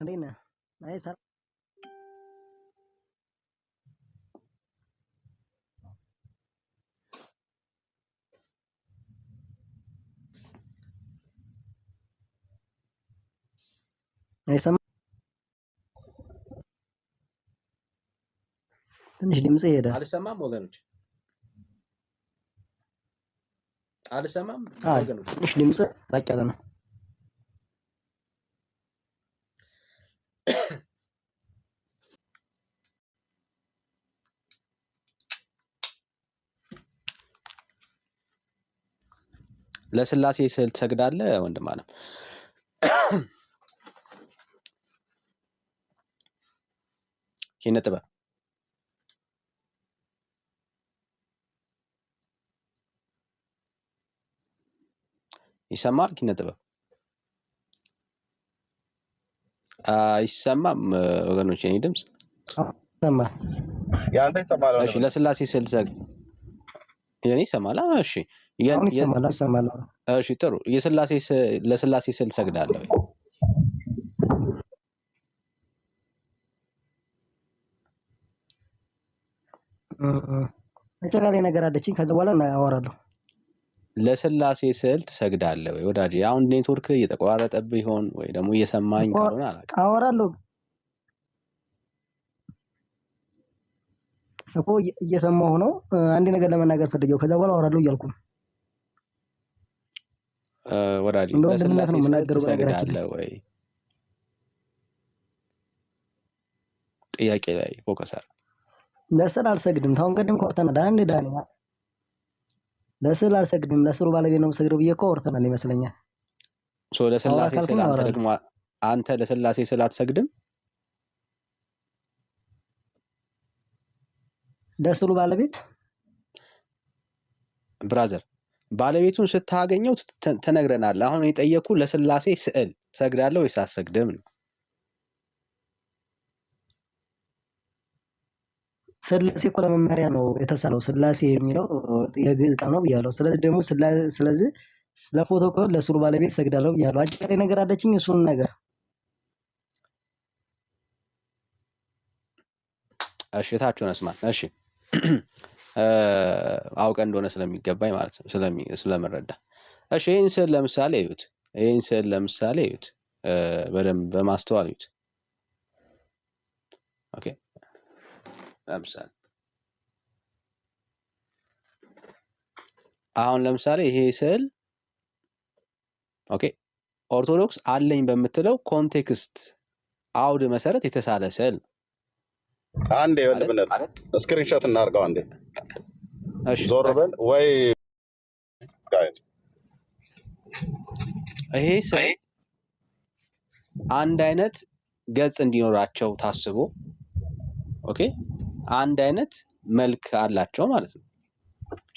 እንዴት ነህ? አይ ሰላም አይሰማም። ትንሽ ድምጽ ይሄዳል። አልሰማም ወገኖች። አልሰማም ወገኖች። ትንሽ ድምፅ ራቅ ያለ ነው። ለስላሴ ስዕል ትሰግዳለህ ወንድም አለም? ኪነ ጥበብ ይሰማል? ኪነ ጥበብ አይሰማም ወገኖች? የኔ ድምፅ ይሰማል? ያንተ ይሰማል? እሺ፣ ለስላሴ ስዕል ትሰግድ? የኔ ይሰማል? እሺ፣ አሁን ይሰማል? ይሰማል? እሺ፣ ጥሩ። ለስላሴ ስዕል ትሰግዳለህ? መጨረሻ ላይ ነገር አለችኝ። ከዛ በኋላ አወራለሁ። ለስላሴ ስዕል ትሰግዳለህ ወይ ወዳጅ? አሁን ኔትወርክ እየተቋረጠብህ ይሆን ወይ ደግሞ እየሰማኝ ካልሆነ አላውቅም። አወራለሁ እኮ እየሰማሁ ነው። አንድ ነገር ለመናገር ፈልጌው ከዛ በኋላ አወራለሁ እያልኩ ነው። ወዳጅ ለስላሴ ነው የምናገረው። በነገራችን ላይ ወይ ጥያቄ ላይ ፎከስ አድርግ። ለስዕል አልሰግድም። ታውን ቀደም ኮርተናል። አንድ ዳኒ ለስዕል አልሰግድም፣ ለስሩ ባለቤት ነው የምሰግደው ብዬ እኮ አውርተናል ይመስለኛል። ለስላሴ ስዕል አንተ ደግሞ አንተ ለስላሴ ስዕል አትሰግድም? ለስዕሉ ባለቤት ብራዘር፣ ባለቤቱን ስታገኘው ተነግረናል። አሁን የጠየኩ ለስላሴ ስዕል ትሰግዳለህ ወይስ አትሰግድም ነው። ስላሴ እኮ ለመመሪያ ነው የተሳለው። ስላሴ የሚለው የግዕዝ ቃል ነው ብያለሁ። ስለዚህ ደግሞ ስለዚህ ለፎቶ ከሆነ ለስዕሉ ባለቤት ሰግዳለሁ ብያለሁ። አጭር ነገር አለችኝ። እሱን ነገር እሺ፣ የታችሁን እስማን። እሺ፣ አውቀ እንደሆነ ስለሚገባኝ ማለት ነው ስለምረዳ። እሺ፣ ይህን ስዕል ለምሳሌ እዩት። በደንብ በማስተዋል እዩት። ኦኬ፣ ለምሳሌ አሁን ለምሳሌ ይሄ ስዕል ኦኬ ኦርቶዶክስ አለኝ በምትለው ኮንቴክስት አውድ መሰረት የተሳለ ስዕል ነው። አንዴ ወንድምነት ስክሪንሾት እናድርገው። አንዴ ዞር በል ወይ። ይሄ ስዕል አንድ አይነት ገጽ እንዲኖራቸው ታስቦ ኦኬ አንድ አይነት መልክ አላቸው ማለት ነው።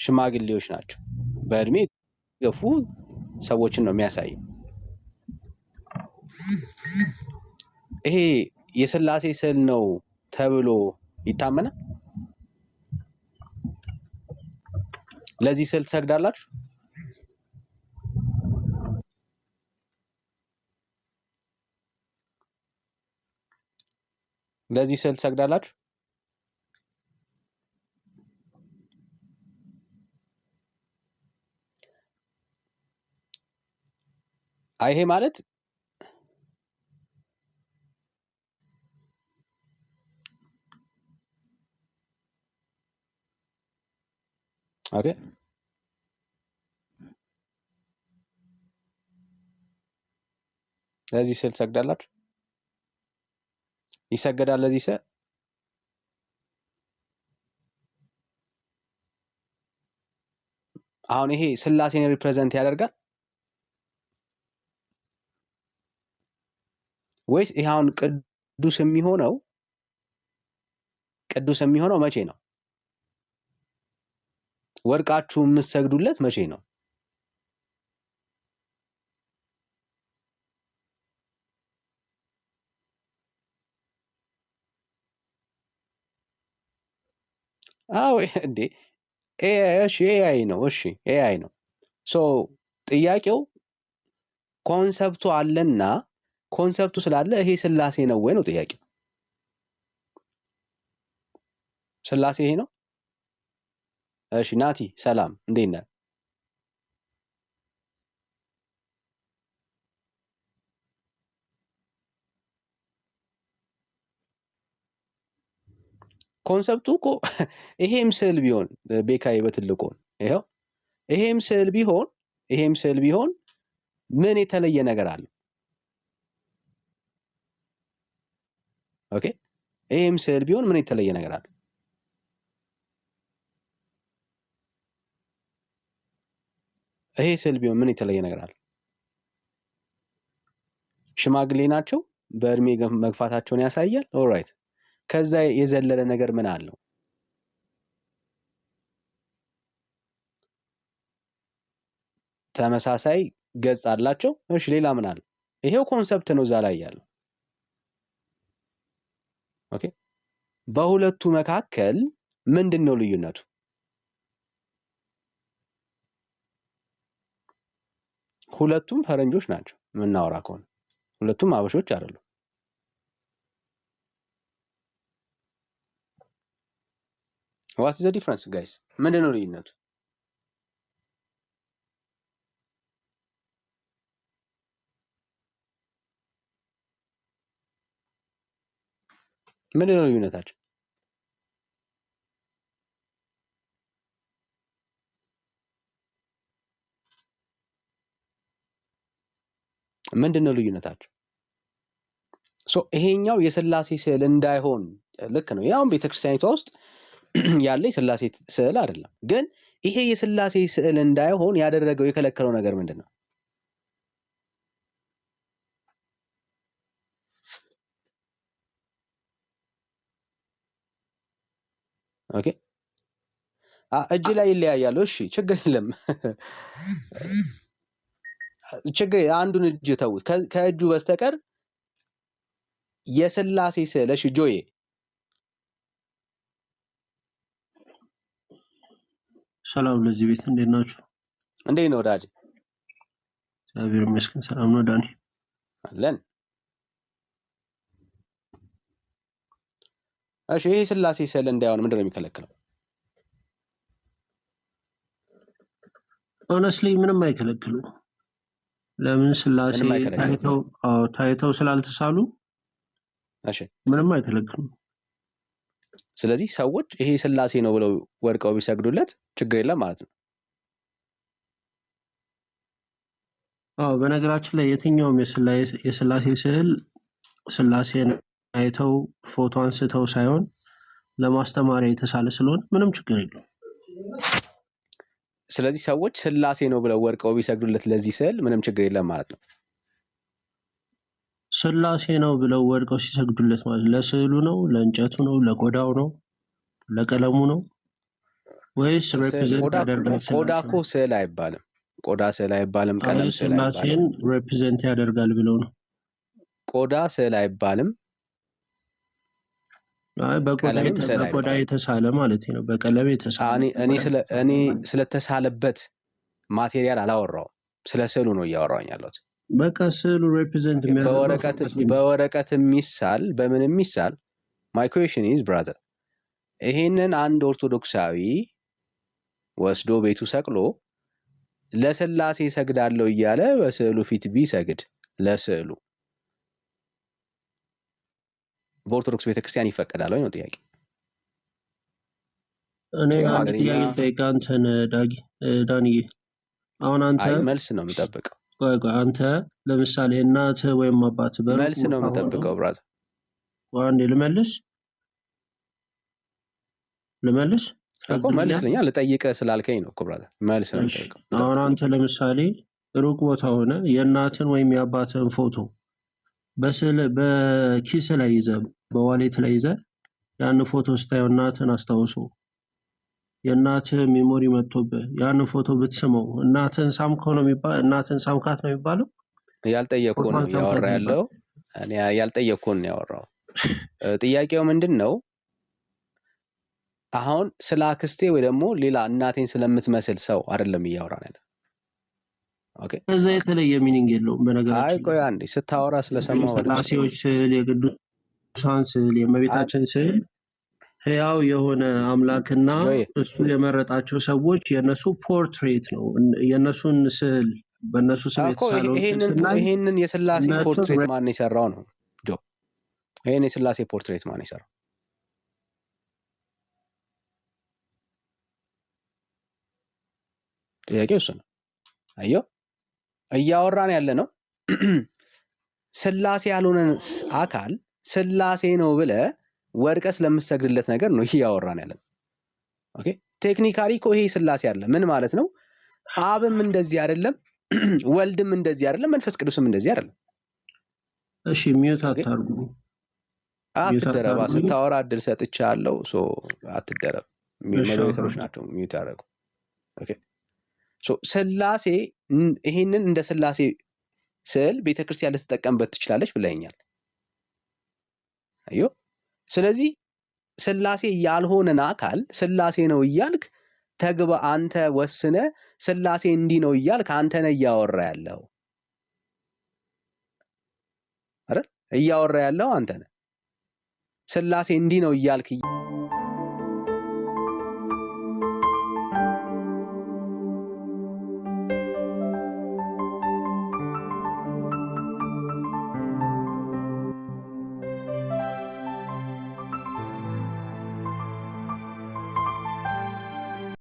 ሽማግሌዎች ናቸው። በእድሜ ገፉ ሰዎችን ነው የሚያሳየው። ይሄ የስላሴ ስዕል ነው ተብሎ ይታመናል። ለዚህ ስዕል ትሰግዳላችሁ? ለዚህ ስዕል ትሰግዳላችሁ? ይሄ ማለት ኦኬ ለዚህ ስዕል ትሰግዳላችሁ? ይሰገዳል ለዚህ ስዕል? አሁን ይሄ ስላሴን ሪፕሬዘንት ያደርጋል ወይስ ይሄ አሁን ቅዱስ የሚሆነው መቼ ነው? ወድቃችሁ የምትሰግዱለት መቼ ነው? አዎ እንዴ ኤአይ ነው። እሺ ኤአይ ነው። ሶ ጥያቄው ኮንሰፕቱ አለና ኮንሰፕቱ ስላለ ይሄ ስላሴ ነው ወይ ነው ጥያቄው። ስላሴ ይሄ ነው? እሺ ናቲ ሰላም፣ እንዴት ነህ? ኮንሰፕቱ እኮ ይሄም ስዕል ቢሆን ቤካዬ በትልቁ ይኸው ይሄም ስዕል ቢሆን ምን የተለየ ነገር አለ? ኦኬ ይሄም ስዕል ቢሆን ምን የተለየ ነገር አለ? ይሄ ስዕል ቢሆን ምን የተለየ ነገር አለ? ሽማግሌ ናቸው፣ በእድሜ መግፋታቸውን ያሳያል። ኦልራይት ከዛ የዘለለ ነገር ምን አለው? ተመሳሳይ ገጽ አላቸው። እሺ ሌላ ምን አለ? ይሄው ኮንሰፕት ነው እዛ ላይ ያለው። ኦኬ በሁለቱ መካከል ምንድነው ልዩነቱ? ሁለቱም ፈረንጆች ናቸው የምናወራ ከሆነ፣ ሁለቱም አበሾች አይደሉም። what is the difference guys? ምንድነው ልዩነቱ? ምንድነው ልዩነታቸው? ምንድነው ልዩነታቸው? ይሄኛው የሥላሴ ስዕል እንዳይሆን ልክ ነው። ያው ቤተክርስቲያኒቷ ውስጥ ያለ የሥላሴ ስዕል አይደለም፣ ግን ይሄ የሥላሴ ስዕል እንዳይሆን ያደረገው የከለከለው ነገር ምንድነው? ኦኬ እጅ ላይ ይለያያሉ። እሺ ችግር የለም ችግር አንዱን እጅ ተውት። ከእጁ በስተቀር የሥላሴ ስዕል እሺ ጆዬ ሰላም ለዚህ ቤት እንዴት ናችሁ? እንዴት ነው ወዳጅ? እግዚአብሔር ይመስገን ሰላም ነው። ዳኒ አለን። እሺ ይሄ ሥላሴ ስዕል እንዳይሆን ምንድነው የሚከለክለው? ሆነስሊ ምንም አይከለክሉም። ለምን? ሥላሴ ታይተው ስላልተሳሉ እሺ ምንም አይከለክሉም። ስለዚህ ሰዎች ይሄ ሥላሴ ነው ብለው ወድቀው ቢሰግዱለት ችግር የለም ማለት ነው። በነገራችን ላይ የትኛውም የሥላሴ ስዕል ሥላሴን አይተው ፎቶ አንስተው ሳይሆን ለማስተማሪያ የተሳለ ስለሆነ ምንም ችግር የለውም። ስለዚህ ሰዎች ሥላሴ ነው ብለው ወድቀው ቢሰግዱለት ለዚህ ስዕል ምንም ችግር የለም ማለት ነው። ሥላሴ ነው ብለው ወድቀው ሲሰግዱለት ማለት ለስዕሉ ነው፣ ለእንጨቱ ነው፣ ለቆዳው ነው፣ ለቀለሙ ነው ወይስ ሪፕሬዘንት ያደርጋል? ቆዳ እኮ ስዕል አይባልም። ቆዳ ስዕል አይባልም። ቀለም ስዕል አይባልም። ሥላሴን ሪፕሬዘንት ያደርጋል ብለው ነው። ቆዳ ስዕል አይባልም። በቆዳ የተሳለ ማለት ነው። በቀለም የተሳለ እኔ ስለተሳለበት ማቴሪያል አላወራውም፣ ስለ ስዕሉ ነው እያወራሁኝ ያለሁት። በቃ ስዕሉ ሪፕሬዘንት በወረቀት የሚሳል በምን የሚሳል ማይ ኩዌስችን ኢዝ ብራዘር፣ ይሄንን አንድ ኦርቶዶክሳዊ ወስዶ ቤቱ ሰቅሎ ለሥላሴ ሰግዳለሁ እያለ በስዕሉ ፊት ቢሰግድ ለስዕሉ በኦርቶዶክስ ቤተክርስቲያን ይፈቀዳል ወይ ነው ጥያቄ። እኔ አንድ ጥያቄ ልጠይቅህ አንተን ዳንዬ። አሁን አንተ መልስ ነው የምጠብቀው። አንተ ለምሳሌ እናትህ ወይም አባትህ መልስ ነው የምጠብቀው ብራዘር። አንዴ ልመልስ እኮ መልስልኛ። ልጠይቅህ ስላልከኝ ነው እኮ ብራዘር፣ መልስ ነው የምጠብቀው። አሁን አንተ ለምሳሌ ሩቅ ቦታ ሆነ የእናትህን ወይም የአባትህን ፎቶ በኪስ ላይ ይዘህ በዋሌት ላይ ይዘህ ያን ፎቶ ስታየው እናትህን አስታውሶ የእናትህ ሜሞሪ መጥቶብህ ያን ፎቶ ብትስመው እናትህን ሳምከው ነው የሚባለው? እናትህን ሳምካት ነው የሚባለው? ያልጠየቅኩህን ነው ያወራ ያለው። እኔ ያልጠየቅኩህን ነው ያወራው። ጥያቄው ምንድን ነው? አሁን ስለ አክስቴ ወይ ደግሞ ሌላ እናቴን ስለምትመስል ሰው አይደለም እያወራን ያለ። ኦኬ እዛ የተለየ ሚኒንግ የለውም። በነገራችን ቆይ አንዴ ስታወራ ስለሰማው ሥላሴዎች ስዕል፣ የቅዱሳን ስዕል፣ የእመቤታችን ስዕል ሕያው የሆነ አምላክና እሱ የመረጣቸው ሰዎች የነሱ ፖርትሬት ነው። የነሱን ስዕል በነሱ ስም የተሳለው ይሄንን የሥላሴ ፖርትሬት ማን የሰራው ነው? ጆ ይሄን የሥላሴ ፖርትሬት ማን የሰራው? ጥያቄው እሱ ነው። አየሁ እያወራን ያለ ነው ስላሴ ያልሆነ አካል ስላሴ ነው ብለ ወድቀ ስለምሰግድለት ነገር ነው እያወራን ያለ ነው። ኦኬ ቴክኒካሊ እኮ ይሄ ስላሴ አለ ምን ማለት ነው? አብም እንደዚህ አይደለም፣ ወልድም እንደዚህ አይደለም፣ መንፈስ ቅዱስም እንደዚህ አይደለም። እሺ ሚዩት አታርጉ። አትደረባ። ስታወራ እድል ሰጥቻለሁ። አትደረብ። ሞዴሬተሮች ናቸው ሚዩት ያደረጉ። ኦኬ ስላሴ ይሄንን እንደ ስላሴ ስዕል ቤተክርስቲያን ልትጠቀምበት ትችላለች ብለኛል። አዮ ስለዚህ ስላሴ ያልሆነን አካል ስላሴ ነው እያልክ ተግባ አንተ ወስነ ስላሴ እንዲህ ነው እያልክ አንተ ነህ እያወራ ያለው አይደል? እያወራ ያለው አንተ ነህ። ስላሴ እንዲህ ነው እያልክ